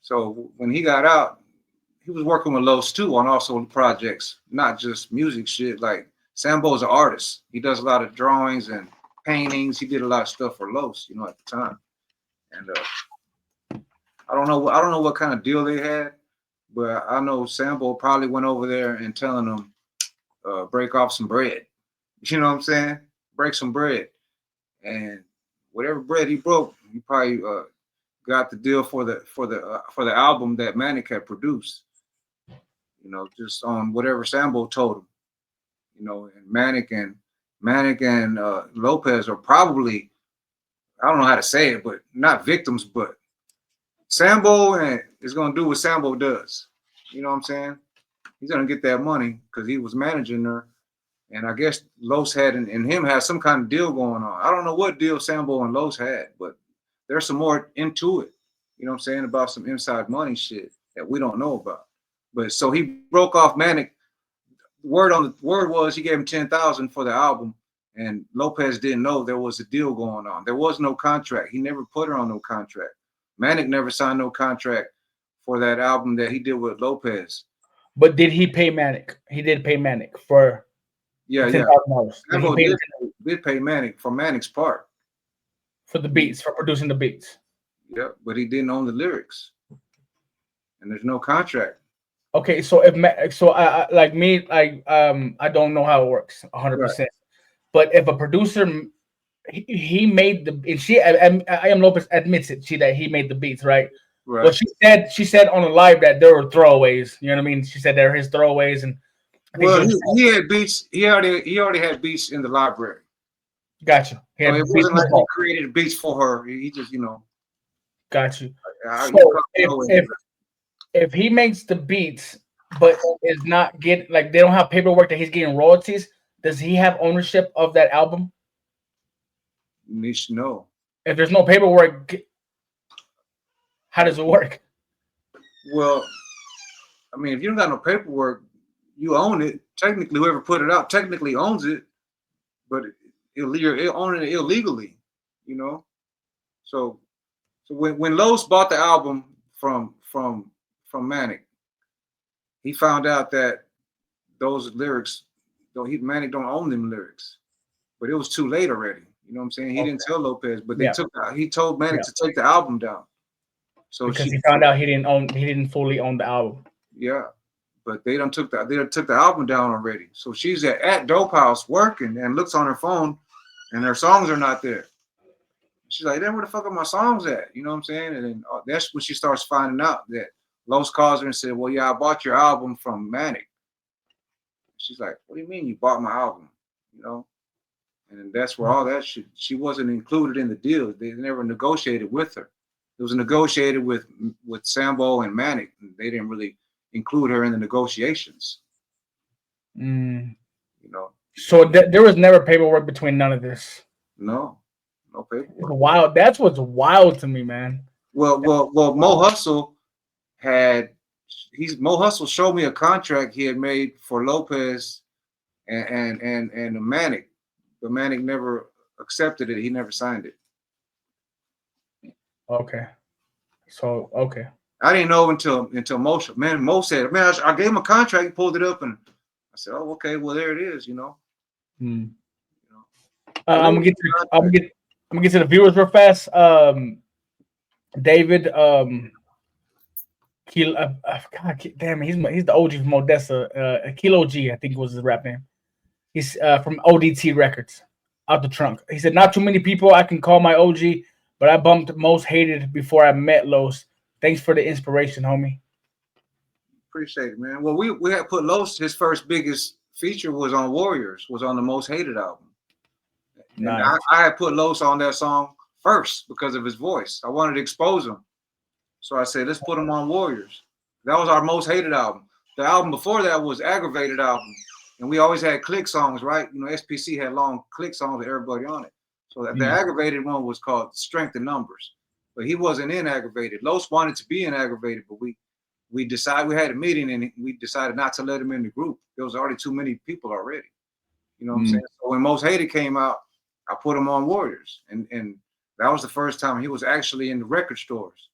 So when he got out, he was working with Los too on also projects, not just music shit. Like Sambo's an artist. He does a lot of drawings and paintings. He did a lot of stuff for Los, at the time. And I don't know what kind of deal they had, but I know Sambo probably went over there and telling them, break off some bread. You know what I'm saying? Break some bread. And whatever bread he broke, he probably got the deal for the album that Manic had produced. Just on whatever Sambo told him. And Manic and Lopez are probably, I don't know how to say it, but not victims, but Sambo is gonna do what Sambo does. You know what I'm saying? He's gonna get that money because he was managing her. And I guess Los had and him had some kind of deal going on. I don't know what deal Sambo and Los had, but there's some more into it. You know what I'm saying? About some inside money shit that we don't know about. But so he broke off Manic. Word was he gave him 10,000 for the album, and Lopez didn't know there was a deal going on. There was no contract. He never put her on no contract. Manic never signed no contract for that album that he did with Lopez. But did he pay Manic? He did pay Manic for $10,000. Sambo did pay Manic for Manic's part. For the beats, for producing the beats. Yeah, but he didn't own the lyrics. And there's no contract. Okay, so I like me, I don't know how it works 100%. But if a producer he made the and I am Lopez admits it, that he made the beats, right? Right. Well, she said on the live that there were throwaways. You know what I mean? She said they're his throwaways, and well, he had beats. He already had beats in the library. Gotcha. So it wasn't like he created beats for her. He just, Got you. So if he makes the beats, but is not get like they don't have paperwork that he's getting royalties, does he have ownership of that album? Needs to know. If there's no paperwork, how does it work? Well, I mean, if you don't got no paperwork, you own it. Technically, whoever put it out technically owns it, but you're owning it illegally, So when Los bought the album from Manic, he found out that those lyrics, Manic don't own them lyrics, but it was too late already. You know what I'm saying? He didn't tell Lopez, but he told Manic to take the album down. So because he found out he didn't fully own the album. Yeah, but they took the album down already. So she's at Dope House working and looks on her phone, and her songs are not there. She's like, "Then where the fuck are my songs at?" You know what I'm saying? And then that's when she starts finding out that Los calls her and said, "Well, yeah, I bought your album from Manic." She's like, "What do you mean you bought my album?" And that's where all that shit. She wasn't included in the deal. They never negotiated with her. It was negotiated with Sambo and Manic. They didn't really include her in the negotiations. So there was never paperwork between none of this. No paperwork. Wow, that's what's wild to me, man. Well, Mo Hustle showed me a contract he had made for Lopez and Manic. But Manic never accepted it. He never signed it. Okay. So okay. I didn't know until Mo said, "Man, I gave him a contract." He pulled it up, and I said, "Oh, okay. Well, there it is." I'm gonna me get to the viewers real fast. David, God damn it, he's the OG from Odessa. Kilo G, I think was his rap name. He's from ODT Records, out the trunk. He said, "Not too many people I can call my OG, but I bumped most hated before I met Los. Thanks for the inspiration, homie." Appreciate it, man. Well, we had put Los. His first biggest feature was on Warriors. Was on the Most Hated album, and Nice. I had put Los on that song first because of his voice. I wanted to expose him, so I said, let's put him on Warriors. That was our Most Hated album. The album before that was Aggravated album, and we always had click songs, right? You know, SPC had long click songs with everybody on it. So the Aggravated one was called Strength in Numbers, but he wasn't in Aggravated. Los wanted to be in Aggravated, but we decided, we had a meeting and we decided not to let him in the group. There was already too many people already. You know what I'm saying? So when Most Hated came out, I put him on Warriors, and that was the first time he was actually in the record stores.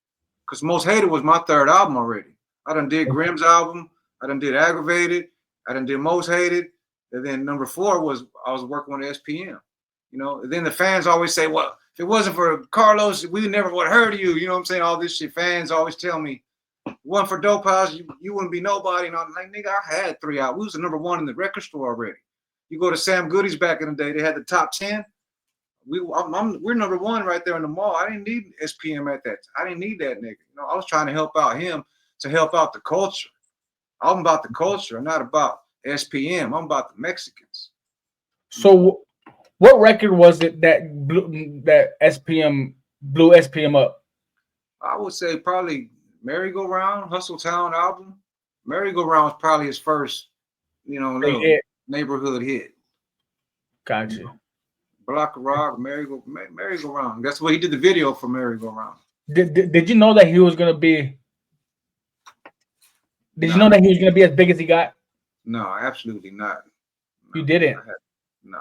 Because Most Hated was my third album already. I done did Grimm's album, I done did Aggravated, I done did Most Hated, and then number 4 was I was working on SPM. You know, and then the fans always say, well, if it wasn't for Carlos, we never would have heard of you. You know what I'm saying? All this shit. Fans always tell me, one for Dope House, you wouldn't be nobody. And I'm like, nigga, I had 3 out. We was the number 1 in the record store already. You go to Sam Goody's back in the day, they had the top 10. We're number 1 right there in the mall. I didn't need SPM at that. I didn't need that nigga. You know, I was trying to help out him to help out the culture. I'm about the culture. I'm not about SPM. I'm about the Mexicans. So, what record was it that blew SPM up? I would say probably Merry-Go-Round, Hustle Town album. Merry-Go-Round was probably his first, you know, little neighborhood hit. Gotcha. Block of Rock, Merry-Go-Round. That's what he did the video for Merry-Go-Round. Did you know that he was gonna be? Did you know that he was gonna be as big as he got? No, absolutely not. No, you didn't. No.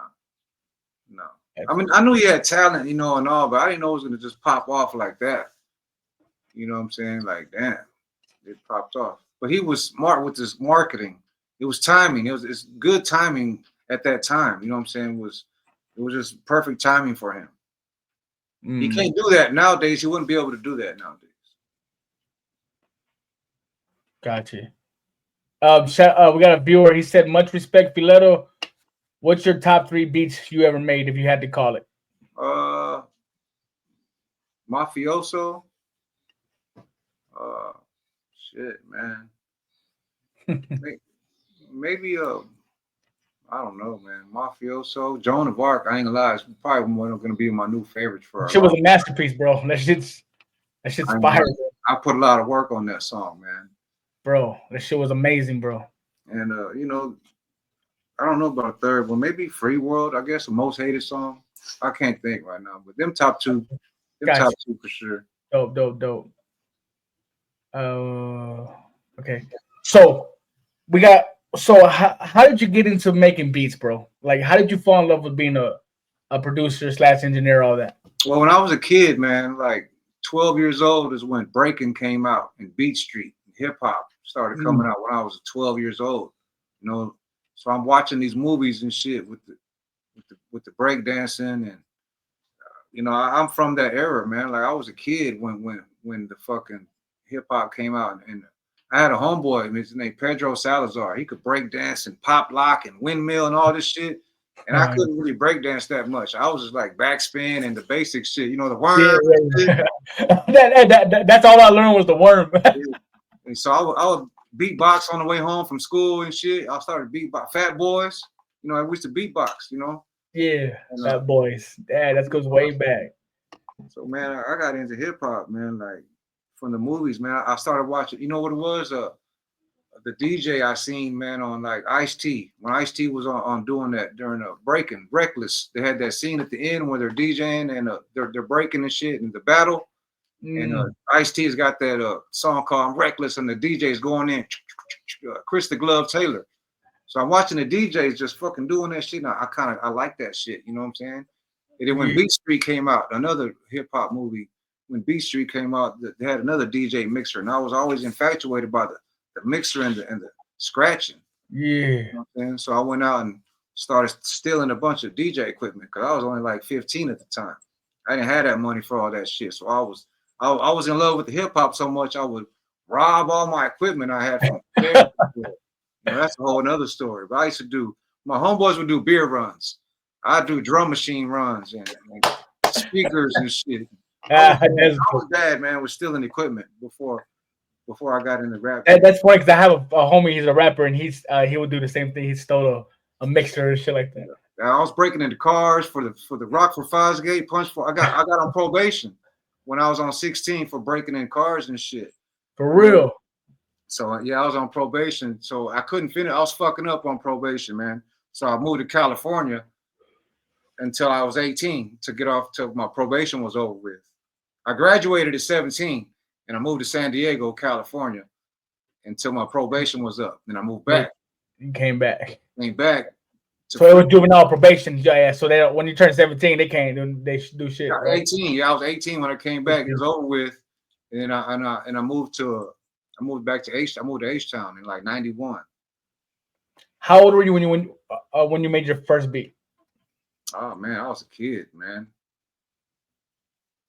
I mean, I knew he had talent, you know, and all, but I didn't know it was gonna just pop off like that. You know what I'm saying? Like, damn, it popped off. But he was smart with his marketing. It was timing. It's good timing at that time. You know what I'm saying? It was just perfect timing for him. He can't do that nowadays. He wouldn't be able to do that nowadays. Gotcha. We got a viewer. He said, "Much respect, Filero. What's your top 3 beats you ever made, if you had to call it?" Mafioso. Shit, man. Maybe I don't know, man. Mafioso, Joan of Arc. I ain't gonna lie, it's probably one of gonna be my new favorites for. Shit was a masterpiece, bro. That shit's fire. I put a lot of work on that song, man. Bro, that shit was amazing, bro. And you know, I don't know about a third one. Maybe Free World. I guess the Most Hated song. I can't think right now, but them top 2. Top 2 for sure. Dope. Okay. So we got. So how did you get into making beats, bro? Like, how did you fall in love with being a producer / engineer, all that? Well, when I was a kid, man, like 12 years old is when breaking came out and Beat Street, hip hop started coming out when I was 12 years old. You know, so I'm watching these movies and shit with the break dancing, and you know, I'm from that era, man. Like, I was a kid when the fucking hip hop came out, and I had a homeboy, his name Pedro Salazar. He could break dance and pop lock and windmill and all this shit. And I couldn't really break dance that much. I was just like backspin and the basic shit, you know, the worm. That's all I learned was the worm. And so I would beatbox on the way home from school and shit. I started beatbox. Fat Boys, you know, I used to beatbox, you know. Yeah, Fat Boys. Yeah, that goes way back. So, man, I got into hip hop, man, like from the movies, man. I started watching, you know what it was? The DJ I seen, man, on like Ice-T. When Ice-T was on doing that during Breaking, Reckless, they had that scene at the end where they're DJing and they're breaking and shit in the battle. And Ice-T's got that song called Reckless, and the DJ's going in, Chris the Glove Taylor. So I'm watching the DJs just fucking doing that shit. Now I like that shit, you know what I'm saying? And then when Beat Street came out, another hip hop movie, when Beat Street came out, they had another DJ mixer, and I was always infatuated by the mixer and the scratching. Yeah. You know what I'm saying? So I went out and started stealing a bunch of DJ equipment because I was only like 15 at the time. I didn't have that money for all that shit. So I was in love with the hip hop so much I would rob all my equipment I had from there. You know, that's a whole another story. But I used to do my homeboys would do beer runs. I do drum machine runs and speakers and shit. That's I was bad, man, with stealing equipment before I got into rap. that's funny because I have a homie. He's a rapper, and he would do the same thing. He stole a mixer and shit like that. I was breaking into cars for the Rockford Fosgate punch for. I got on probation when I was on 16 for breaking in cars and shit. For real. So yeah, I was on probation, so I couldn't finish. I was fucking up on probation, man. So I moved to California until I was 18 to get off till my probation was over with. I graduated at 17 and I moved to San Diego, California until my probation was up. Then I moved back. You came back. Came back. So it was juvenile probation. Yeah. So they when you turn 17, they can't do shit. Yeah, right? 18. Yeah, I was 18 when I came back. It was over with. And I moved back to H. I moved to H Town in like 91. How old were you when you made your first beat? Oh man, I was a kid, man.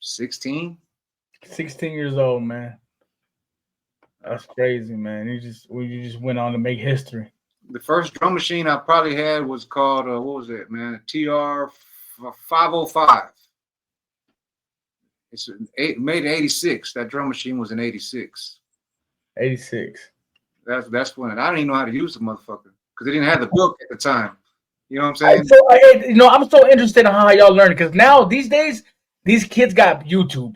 16. 16 years old, man. That's crazy, man. You just went on to make history. The first drum machine I probably had was called what was it, man? TR 505. It's made in 86. That drum machine was in 86. 86. That's when I didn't even know how to use the motherfucker because they didn't have the book at the time. You know what I'm saying? So I'm so interested in how y'all learn because now these days these kids got YouTube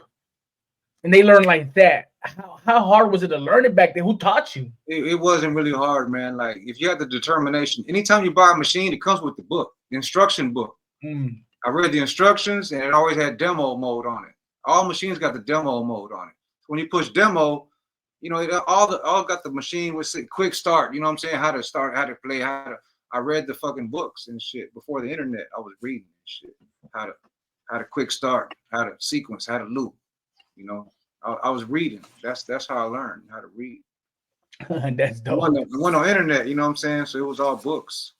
and they learn like that. How hard was it to learn it back then? Who taught you? It wasn't really hard, man. Like if you had the determination, anytime you buy a machine, it comes with the book, the instruction book. I read the instructions and it always had demo mode on it. All machines got the demo mode on it. When you push demo, you know, all got the machine with quick start. You know what I'm saying? How to start, how to play, I read the fucking books and shit before the internet. I was reading and shit. How to quick start, how to sequence, how to loop. You know, I was reading. That's how I learned how to read. That's dope. It went on internet, you know what I'm saying? So it was all books.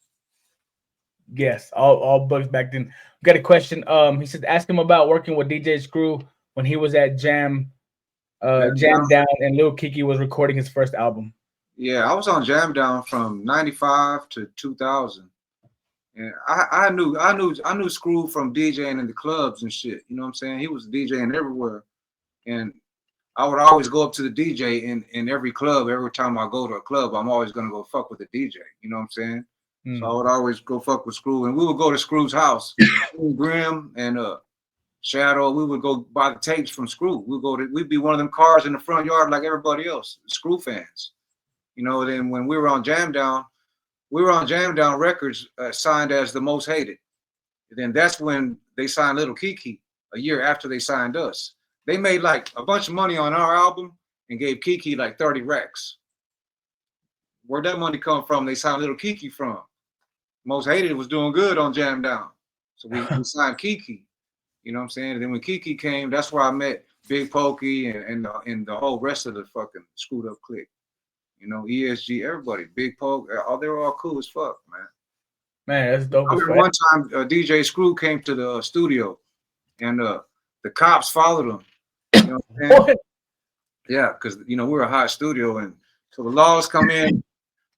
Yes, all books back then. We got a question. He said, ask him about working with DJ Screw when he was at Jam Down and Lil Kiki was recording his first album. Yeah, I was on Jam Down from 95 to 2000. And I knew Screw from DJing in the clubs and shit. You know what I'm saying? He was DJing everywhere. And I would always go up to the DJ in every club. Every time I go to a club, I'm always gonna go fuck with the DJ. You know what I'm saying? So I would always go fuck with Screw. And we would go to Screw's house. Grim and Shadow, we would go buy the tapes from Screw. We'd be one of them cars in the front yard like everybody else, Screw fans. You know, then when we were on Jam Down Records, signed as the most hated. And then that's when they signed Little Kiki a year after they signed us. They made like a bunch of money on our album and gave Kiki like 30 racks. Where'd that money come from? They signed Little Kiki from. Most Hated was doing good on Jam Down. So we signed Kiki. You know what I'm saying? And then when Kiki came, that's where I met Big Pokey and the whole rest of the fucking screwed up clique. You know, ESG, everybody, Big Poke, they were all cool as fuck, man. Man, that's dope. I remember one time DJ Screw came to the studio and the cops followed him. You know what I'm saying? Yeah, because you know we're a hot studio, and so the laws come in.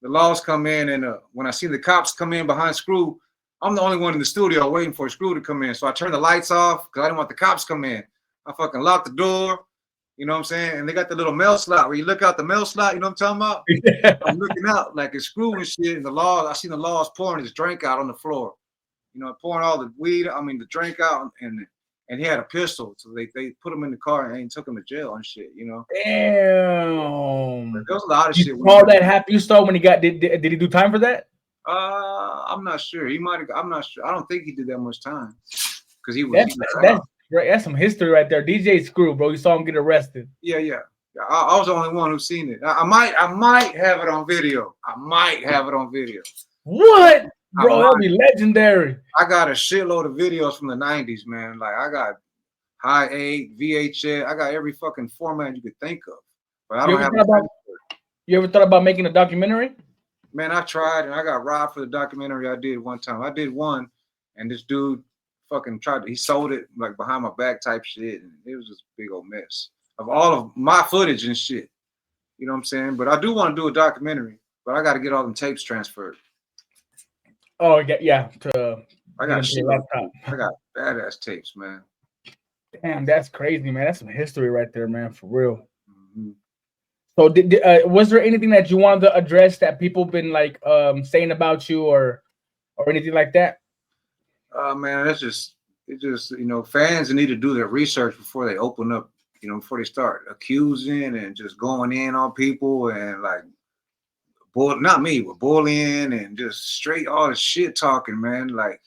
And when I see the cops come in behind Screw, I'm the only one in the studio waiting for Screw to come in. So I turned the lights off because I didn't want the cops to come in. I fucking locked the door. You know what I'm saying? And they got the little mail slot where you look out the mail slot. You know what I'm talking about? Yeah. I'm looking out like it's Screw and shit. And I seen the laws pouring his drink out on the floor. You know, pouring all the the drink out, and he had a pistol. So they put him in the car and took him to jail and shit. You know. Damn. There was a lot of shit. All that happened. You saw when he got did he do time for that? I'm not sure. He might have. I'm not sure. I don't think he did that much time because he was. That's some history right there. DJ Screw, bro. You saw him get arrested. Yeah. I was the only one who's seen it. I might have it on video. What? Bro, that'd be legendary. I got a shitload of videos from the 90s, man. Like I got High 8, VHS. I got every fucking format you could think of. But I don't have. You ever thought about making a documentary? Man, I tried and I got robbed for the documentary I did one time. I did one, and this dude fucking tried to, he sold it like behind my back type shit, and it was just a big old mess of all of my footage and shit. You know what I'm saying? But I do want to do a documentary, but I got to get all them tapes transferred. Oh yeah. To I get got into shit. your laptop. I got badass tapes, man. Damn, that's crazy, man. That's some history right there, man. For real. Mm-hmm. So, was there anything that you wanted to address that people been like saying about you or anything like that? Man, it's just fans need to do their research before they open up. Before they start accusing and just going in on people and like not me, but bullying and just straight all the shit talking, man. Like,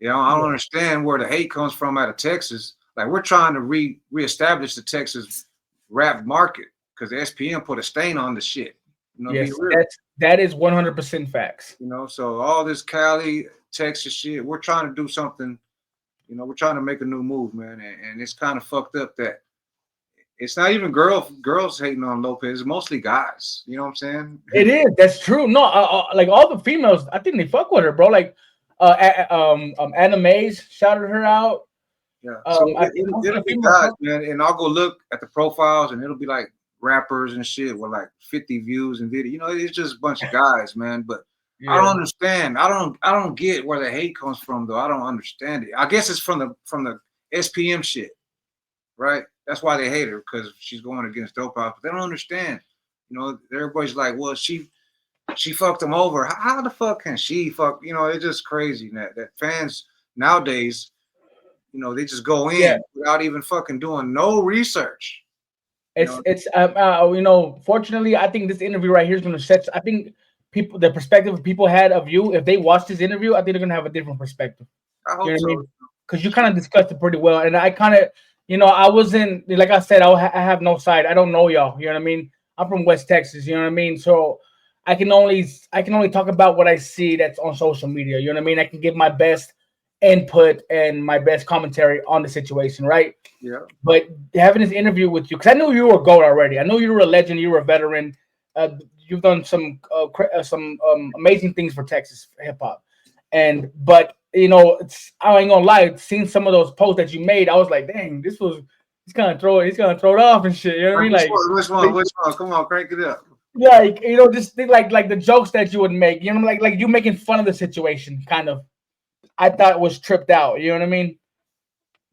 I don't understand where the hate comes from out of Texas. Like, we're trying to reestablish the Texas rap market because the SPM put a stain on the shit. Yes, that is 100% facts. So all this Cali, Texas shit, we're trying to do something. We're trying to make a new move, man, and it's kind of fucked up that it's not even girls hating on Lopez. It's mostly guys. You know what I'm saying? It is. That's true. No, like all the females, I think they fuck with her, bro. Like, Anna Mays shouted her out. Yeah. So it'll be guys, man, and I'll go look at the profiles, and it'll be like rappers and shit with like 50 views and video. It's just a bunch of guys, man. But I don't understand. I don't get where the hate comes from, though. I don't understand it. I guess it's from the SPM shit, right? That's why they hate her, because she's going against dope house. But they don't understand. Everybody's like, well, she fucked him over. How the fuck can she fuck? It's just crazy that fans nowadays, they just go in without even fucking doing no research. Fortunately, I think this interview right here is going to set. I think the perspective people had of you, if they watch this interview, I think they're going to have a different perspective. I hope so. Because you kind of discussed it pretty well, and I kind of, I wasn't, like I said, I have no side. I don't know y'all. You know what I mean? I'm from West Texas. You know what I mean? So I can only talk about what I see that's on social media. You know what I mean? I can give my best input and my best commentary on the situation, right? Yeah. But having this interview with you, because I knew you were a GOAT already. I knew you were a legend. You were a veteran. You've done some amazing things for Texas hip hop, but I ain't gonna lie. Seeing some of those posts that you made, I was like, dang, he's gonna throw it off and shit. You know what I mean? Like, which one? Come on, crank it up. Like, just think like the jokes that you would make. Like you making fun of the situation, kind of. I thought it was tripped out. You know what I mean?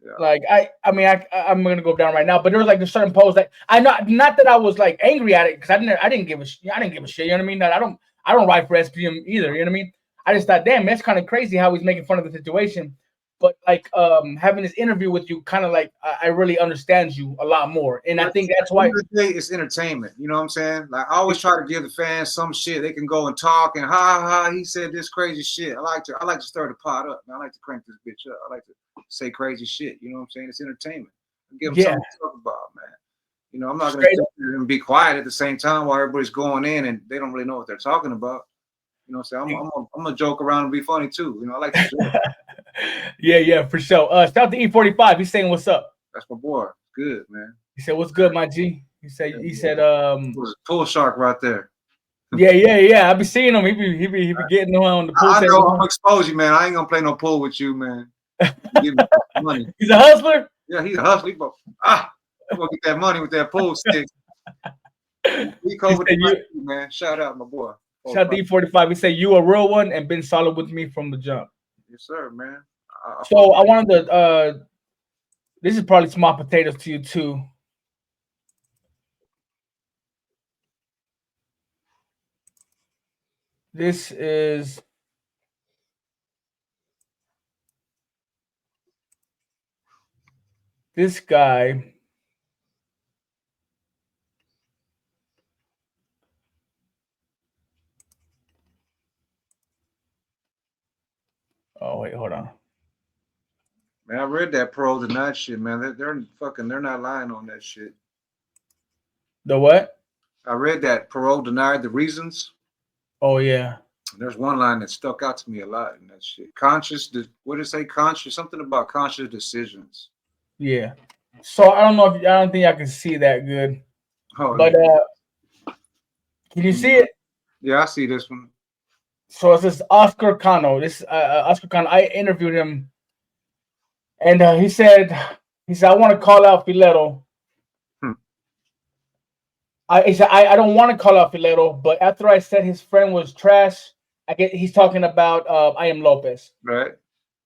Yeah. Like I'm gonna go down right now, but there was like a certain post that I not that I was like angry at it because I didn't give a shit. You know what I mean? That I don't write for SPM either. You know what I mean? I just thought, damn, that's kind of crazy how he's making fun of the situation. But like having this interview with you, kind of like I really understand you a lot more, and I think that's why it's entertainment. You know what I'm saying? Like, I always try to give the fans some shit they can go and talk and ha, he said this crazy shit. I like to stir the pot up. Man. I like to crank this bitch up. I like to say crazy shit. You know what I'm saying? It's entertainment. Give them something to talk about, man. I'm not gonna sit there and be quiet at the same time while everybody's going in and they don't really know what they're talking about. You know what I'm saying? I'm gonna joke around and be funny too. I like to joke. Yeah, for sure. Shout out to E45. He's saying what's up. That's my boy. Good, man. He said, what's good, my G? He said it was a pool shark right there. Yeah. I be seeing him. He be getting on the pool. I know. I'm gonna expose you, man. I ain't gonna play no pool with you, man. Give me money. He's a hustler. Yeah, he's a hustler. I'm gonna get that money with that pool stick. Man. Shout out, my boy. Shout out to E45. He said you a real one and been solid with me from the jump. Yes, sir, man. So I wanted to. This is probably small potatoes to you too. This is. This guy. Oh wait, hold on. Man, I read that Parole Denied shit, man. They're not lying on that shit. The what? I read that Parole Denied, the reasons. Oh yeah. There's one line that stuck out to me a lot in that shit. What did it say? Something about conscious decisions. Yeah. So I don't think I can see that good. Oh, but can you see it? Yeah, I see this one. So it says Oscar Cano. This Oscar Cano. I interviewed him And he said, I want to call out Filero. Hmm. He said, I don't want to call out Filero, but after I said his friend was trash, I get he's talking about I am Lopez. Right.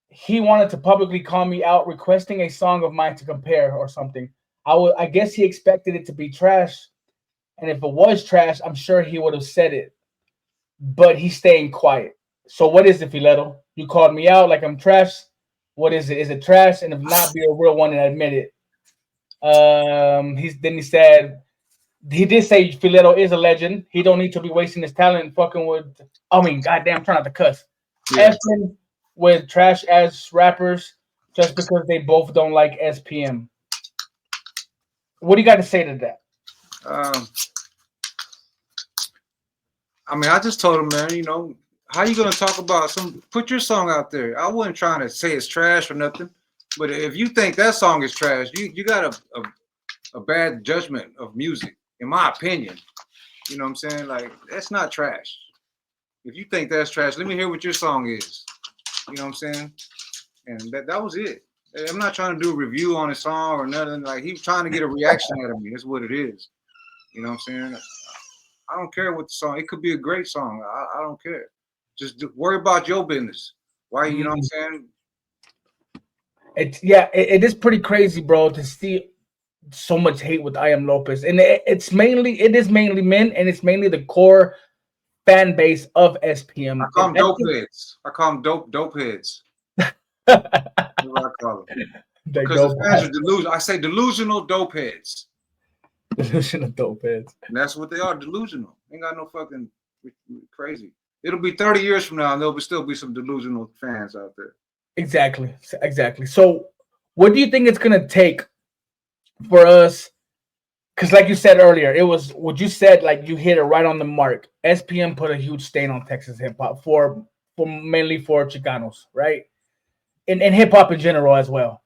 He wanted to publicly call me out, requesting a song of mine to compare or something. I guess he expected it to be trash, and if it was trash, I'm sure he would have said it. But he's staying quiet. So what is it, Filero? You called me out like I'm trash. What is it? Is it trash? And if not, be a real one and admit it. He said he did say Filero is a legend. He don't need to be wasting his talent fucking with. I mean, goddamn, I'm trying not to cuss. Yeah. Effing with trash ass rappers just because they both don't like SPM. What do you got to say to that? Um, I mean, I just told him, man, you know, how you gonna talk about put your song out there. I wasn't trying to say it's trash or nothing, but if you think that song is trash, you got a bad judgment of music, in my opinion. You know what I'm saying? Like, that's not trash. If you think that's trash, let me hear what your song is. You know what I'm saying? And that was it. I'm not trying to do a review on a song or nothing. Like, he was trying to get a reaction out of me. That's what it is. You know what I'm saying? I don't care what the song. It could be a great song. I don't care. Just worry about your business. Why? You know what I'm saying? It is pretty crazy, bro, to see so much hate with I am Lopez, and it is mainly men, and it's mainly the core fan base of I SPM. call And them dope heads. I call them dope heads. that's That's what I call them. they Because the dope fans are delusional. I say delusional dope heads. delusional dope heads. And that's what they are, delusional. Ain't got no fucking crazy. It'll be 30 years from now and there'll still be some delusional fans out there. Exactly. So, what do you think it's gonna take for us? Because, like you said earlier, it was what you said. Like you hit it right on the mark. SPM put a huge stain on Texas hip hop for mainly for Chicanos, right? And hip hop in general as well.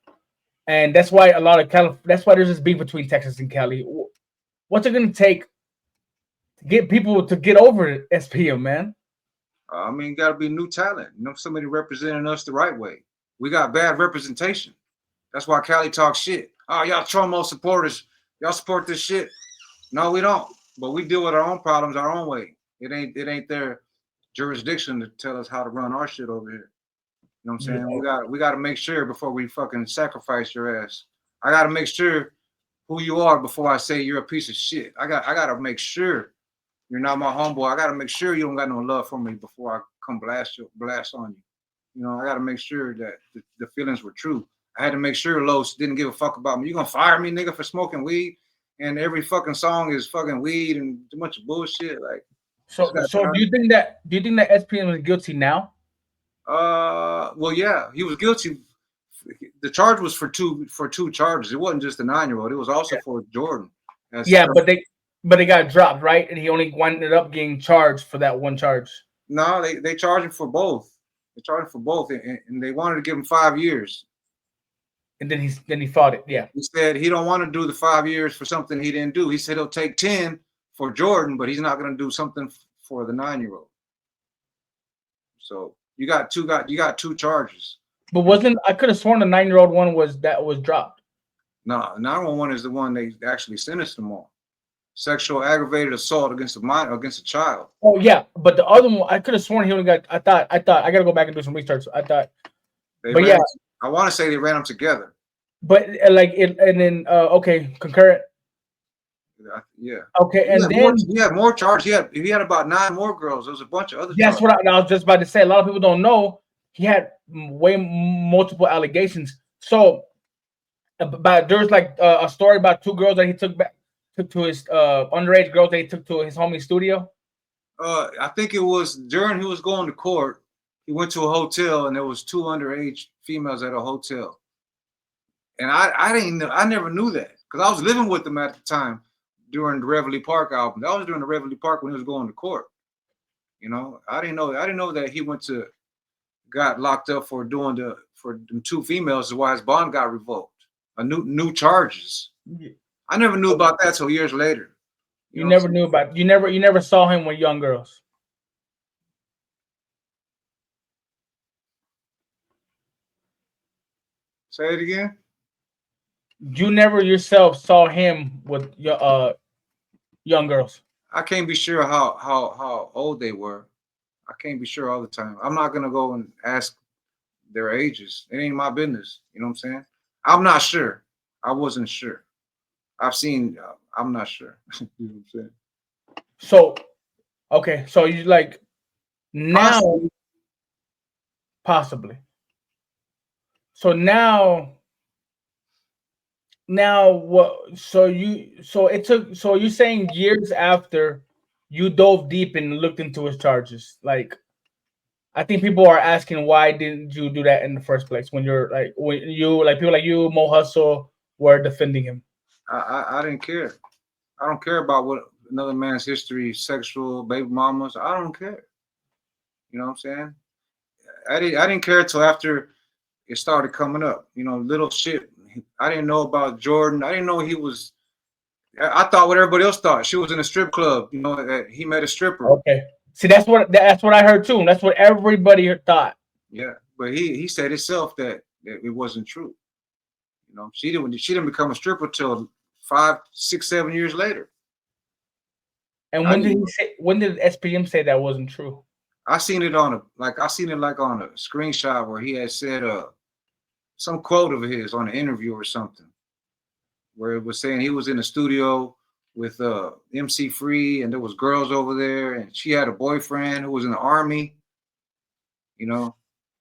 And that's why a lot of that's why there's this beef between Texas and Cali. What's it gonna take to get people to get over SPM, man? I mean, got to be new talent. You know, somebody representing us the right way. We got bad representation. That's why Cali talks shit. Oh, y'all Tromo supporters. Y'all support this shit. No, we don't. But we deal with our own problems our own way. It ain't their jurisdiction to tell us how to run our shit over here. You know what I'm saying? We got to make sure before we fucking sacrifice your ass. I got to make sure who you are before I say you're a piece of shit. I got to make sure you're not my homeboy. I got to make sure you don't got no love for me before I come blast on you. You know, I got to make sure that the feelings were true. I had to make sure Los didn't give a fuck about me. You gonna fire me, nigga, for smoking weed? And every fucking song is fucking weed and a bunch of bullshit. Like, So do you think that SPM is guilty now? well, yeah, he was guilty. The charge was for two charges. It wasn't just the 9-year-old. It was also for Jordan. Yeah, but they got dropped, right? And he only ended up getting charged for that one charge. No, they charged him for both. They charged him for both, and they wanted to give him 5 years. And then he fought it. Yeah. He said he don't want to do the 5 years for something he didn't do. He said he'll take 10 for Jordan, but he's not going to do something for the 9-year-old. So you got two charges. But wasn't I could have sworn the 9-year-old one was dropped. No, 911 is the one they actually sentenced him on. Sexual aggravated assault against a child. Oh yeah, but the other one I could have sworn he only got. I thought I gotta go back and do some research. I thought, I want to say they ran them together. But like it, and then okay, concurrent. Yeah. Okay, and then he had more charges. He had about 9 more girls. There was a bunch of other. That's charges. what I was just about to say. A lot of people don't know he had multiple allegations. So, about there's like a story about 2 girls that he took to his underage girls that he took to his homie studio. I think it was during he was going to court. He went to a hotel and there was 2 underage females at a hotel. And I never knew that because I was living with them at the time during the Reveille Park album. That was during the Reveille Park when he was going to court. You know, I didn't know that he got locked up for for them 2 females. Is why his bond got revoked. New charges. Yeah. I never knew about that till years later. You never knew about. You never saw him with young girls. Say it again. You never yourself saw him with your young girls. I can't be sure how old they were. I can't be sure all the time. I'm not gonna go and ask their ages. It ain't my business. You know what I'm saying? I'm not sure. I wasn't sure. I've seen. I'm not sure. You know what I'm saying? So okay, so you like now Possibly. possibly. So now what? So it took. So you're saying years after you dove deep and looked into his charges. Like I think people are asking why didn't you do that in the first place when you're like when you like people like you Mo Hustle were defending him. I didn't care. I don't care about what another man's history, sexual, baby mamas. I don't care. You know what I'm saying? I didn't care until after it started coming up. You know, little shit. I didn't know about Jordan. I didn't know he was. I thought what everybody else thought. She was in a strip club. You know, he met a stripper. Okay. See, that's what I heard too. That's what everybody thought. Yeah, but he said himself that it wasn't true. You know, she didn't become a stripper till 5, 6, 7 years later. And I when did didn't. he say? When did SPM say that wasn't true? I seen it like on a screenshot where he had said some quote of his on an interview or something where it was saying he was in the studio with MC Free and there was girls over there and she had a boyfriend who was in the army, you know.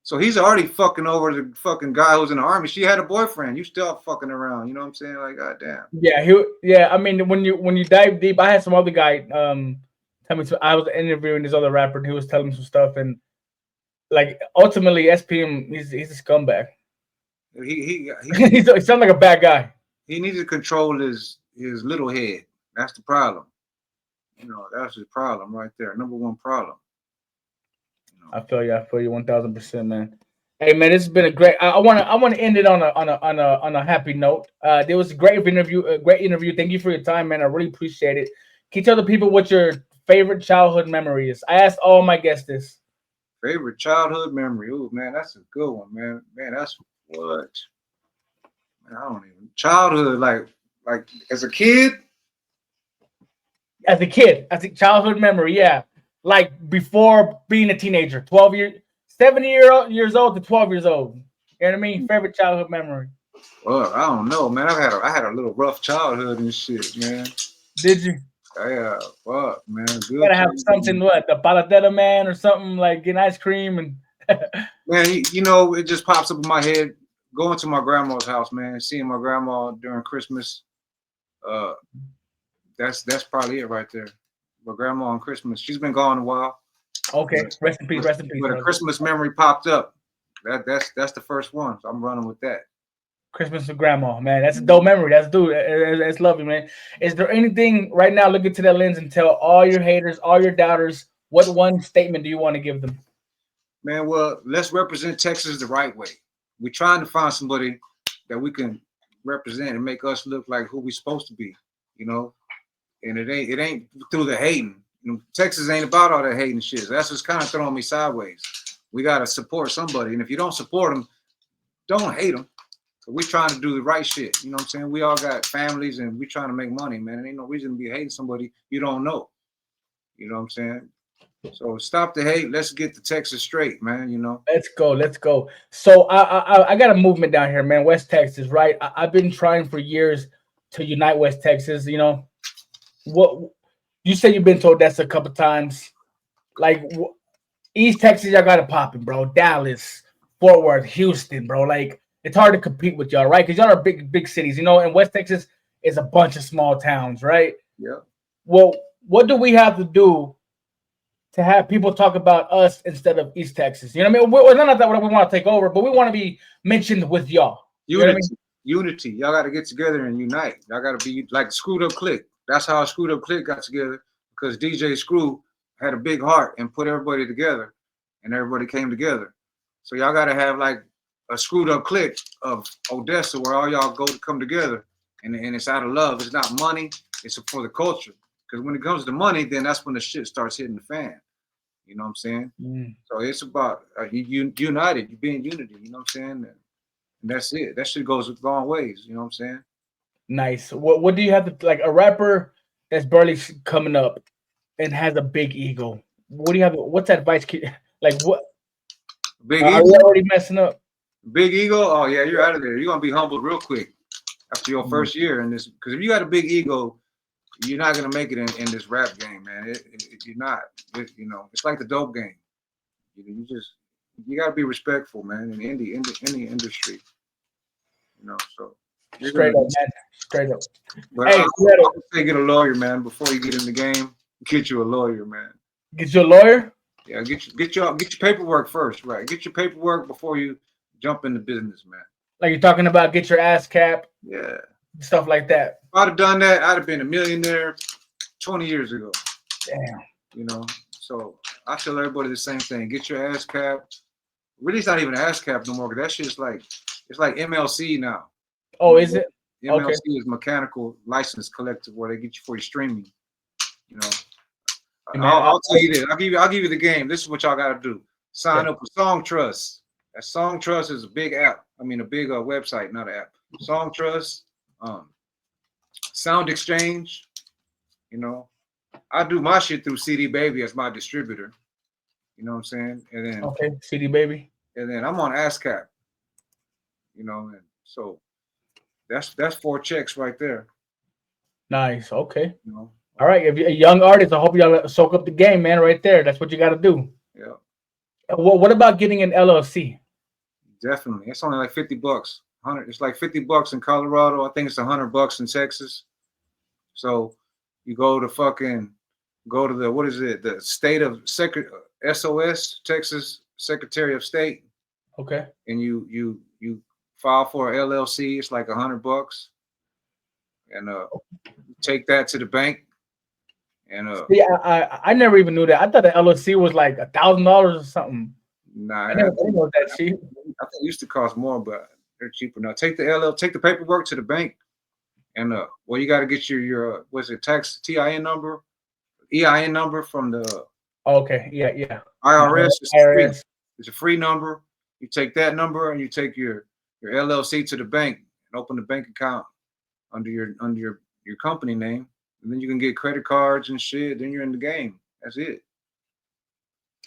So he's already fucking over the fucking guy who's in the army. She had a boyfriend. You still fucking around, you know what I'm saying? Like, goddamn. Yeah, yeah. I mean, when you dive deep, I had some other guy tell me. I was interviewing this other rapper, and he was telling me some stuff, and like ultimately, SPM he's a scumbag. He He sounds like a bad guy. he needed to control his little head. That's the problem. You know, that's his problem right there. Number one problem. You know. I feel you. I feel you 1,000%, man. Hey, man, this has been a great. I want to end it on a happy note. There was a great interview. A great interview. Thank you for your time, man. I really appreciate it. Can you tell the people what your favorite childhood memory is? I asked all my guests this. Favorite childhood memory. Oh man, that's a good one, man. Man, that's what. Man, I don't even childhood like as a kid. As a kid, as a childhood memory, yeah, like before being a teenager, 12 years, 7 years old to 12 years old. You know what I mean? Favorite childhood memory. Well, I don't know, man. I had a little rough childhood and shit, man. Did you Yeah, fuck, man. Good gotta have time. something what the palateta man or something like getting ice cream and Man, you know, it just pops up in my head. Going to my grandma's house, man, seeing my grandma during Christmas. Uh, that's probably it right there. My grandma on Christmas. She's been gone a while, okay, but, rest in peace, but a brother. Christmas memory popped up. That's the first one. So I'm running with that. Christmas with grandma, man. That's a dope memory. That's dude. That's lovely, man. Is there anything right now? Look into that lens and tell all your haters, all your doubters, what one statement do you want to give them? Man, well, let's represent Texas the right way. We're trying to find somebody that we can represent and make us look like who we're supposed to be, you know. And it ain't through the hating. You know, Texas ain't about all that hating shit. That's what's kind of throwing me sideways. We gotta support somebody, and if you don't support them, don't hate them. We're trying to do the right shit. You know what I'm saying? We all got families, and we're trying to make money, man. There ain't no reason to be hating somebody you don't know. You know what I'm saying? So stop the hate. Let's get the Texas straight, man. You know. Let's go. Let's go. So I got a movement down here, man. West Texas, right? I've been trying for years to unite West Texas. You know what? You said you've been to Odessa a couple times. Like East Texas, y'all got it popping, bro. Dallas, Fort Worth, Houston, bro. Like it's hard to compete with y'all, right? Because y'all are big cities, you know. And West Texas is a bunch of small towns, right? Yeah. Well, what do we have to do to have people talk about us instead of East Texas? You know what I mean? We're not that we want to take over, but we want to be mentioned with y'all. You know what I mean? Unity. Y'all got to get together and unite. Y'all got to be like Screwed Up Click. That's how Screwed Up Click got together because DJ Screw had a big heart and put everybody together, and everybody came together. So y'all got to have like a Screwed Up Click of Odessa where all y'all go to come together, and it's out of love. It's not money. It's for the culture. Because when it comes to money, then that's when the shit starts hitting the fan. You know what I'm saying? Mm. So it's about you united, you being unity. You know what I'm saying? And And that's it. That shit goes a long ways. You know what I'm saying? Nice. What do you have to like a rapper that's barely coming up and has a big ego? What do you have? What's advice? Like what? Big Are we ego. already messing up? Big ego. Oh yeah, you're out of there. You're gonna be humbled real quick after your first year in this. Because if you got a big ego, you're not gonna make it in this rap game, man. You're not. You know, it's like the dope game. You gotta be respectful, man, in any industry. You know, so you're Straight gonna. up, man. Straight up. But Hey, I would say get a lawyer, man, before you get in the game. Get you a lawyer, man. get you a lawyer. Yeah, get your paperwork first, right? Get your paperwork before you jump into business, man. Like you're talking about, get your ass cap, Yeah. stuff like that. If I'd have done that, I'd have been a millionaire 20 years ago. Damn. You know, so I tell everybody the same thing. Get your ass cap. Really, it's not even ass cap no more. Cause that shit's like, it's like MLC now. Oh, is it? MLC Okay. is mechanical license collective, where they get you for your streaming. You know, Hey, man, I'll tell you this. I'll give you the game. This is what y'all got to do. Sign up for Song Trust. That Song Trust is a big app. I mean, a big website, not an app. Song Trust, Sound Exchange. You know, I do my shit through CD Baby as my distributor. You know what I'm saying? And then okay, CD Baby. And then I'm on ASCAP. You know, and so that's 4 checks right there. Nice. Okay. You know. All right. If you're a young artist, I hope y'all soak up the game, man. Right there. That's what you got to do. Yeah. What about getting an LLC? Definitely. It's only like $50. 100. It's like $50 in Colorado. I think it's $100 in Texas. So you go to the what is it? The state of SOS, Texas Secretary of State. Okay. And you file for an LLC. It's like $100, and take that to the bank. And yeah, I never even knew that. I thought the LLC was like $1,000 or something. Nah, I never know that cheap. I think it used to cost more, but they're cheaper now. Take the paperwork to the bank, and well, you got to get your what's it, tax TIN number, EIN number from the Okay, yeah. IRS. It's IRS. free. It's a free number. You take that number and you take your LLC to the bank and open the bank account under your company name, and then you can get credit cards and shit. Then you're in the game. That's it.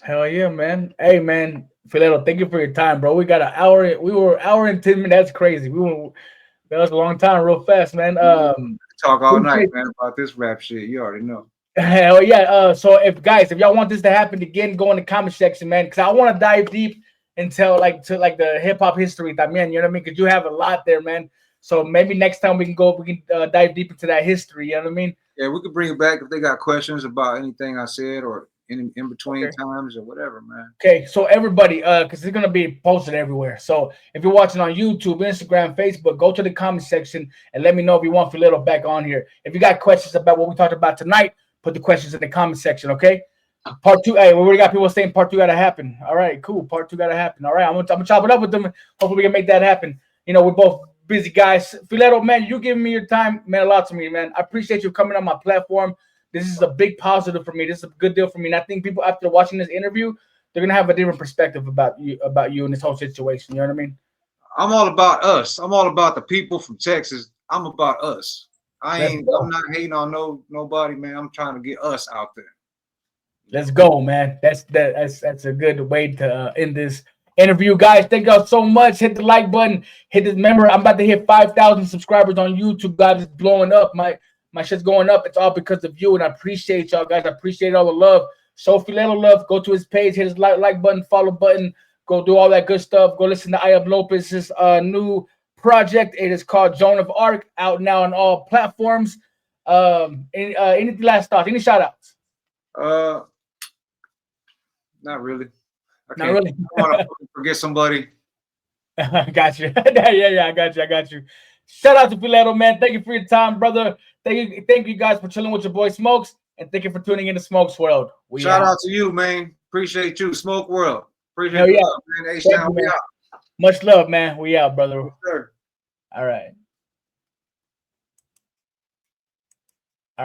Hell yeah, man. Hey, man, Filero, thank you for your time, bro. We got an hour. We were an hour and 10 minutes. That's crazy. That was a long time, real fast, man. Talk all night, man, about this rap shit. You already know. Hell yeah. So if y'all want this to happen again, go in the comment section, man, because I want to dive deep into like the hip hop history, man. You know what I mean? Because you have a lot there, man. So maybe next time we can dive deep into that history. You know what I mean? Yeah, we could bring it back if they got questions about anything I said or in between times or whatever, man. Okay, so everybody, because it's gonna be posted everywhere. So if you're watching on YouTube, Instagram, Facebook, go to the comment section and let me know if you want Filero back on here. If you got questions about what we talked about tonight, put the questions in the comment section. Okay. Part 2. Hey, we already got people saying part 2 gotta happen. All right, cool. Part 2 gotta happen. All right, I'm gonna chop it up with them. Hopefully we can make that happen. You know, we're both busy guys. Filero, man, you giving me your time, meant a lot to me, man. I appreciate you coming on my platform. This is a big positive for me. This is a good deal for me. And I think people, after watching this interview, they're gonna have a different perspective about you in this whole situation. You know what I mean? I'm all about us. I'm all about the people from Texas. I'm about us. I'm not hating on nobody, man. I'm trying to get us out there. Let's go, man. That's a good way to end this interview, guys. Thank y'all so much. Hit the like button. Remember, I'm about to hit 5,000 subscribers on YouTube, guys. It's blowing up. My shit's going up. It's all because of you, and I appreciate y'all, guys. I appreciate all the love. Show Filero love. Go to his page, hit his like button, follow button. Go do all that good stuff. Go listen to Ayab Lopez's new project. It is called Joan of Arc, out now on all platforms. Any last thoughts? Any shout outs? Not really. Not really. I want to forget somebody. I got you. yeah, I got you. Shout out to Filero, man. Thank you for your time, brother. Thank you guys for chilling with your boy Smokes, and thank you for tuning in to Smokes World. Shout out to you, man. Appreciate you, Smoke World. Appreciate you, man. H-Town, we out. Much love, man. We out, brother. Yes, sir. All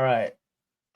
right.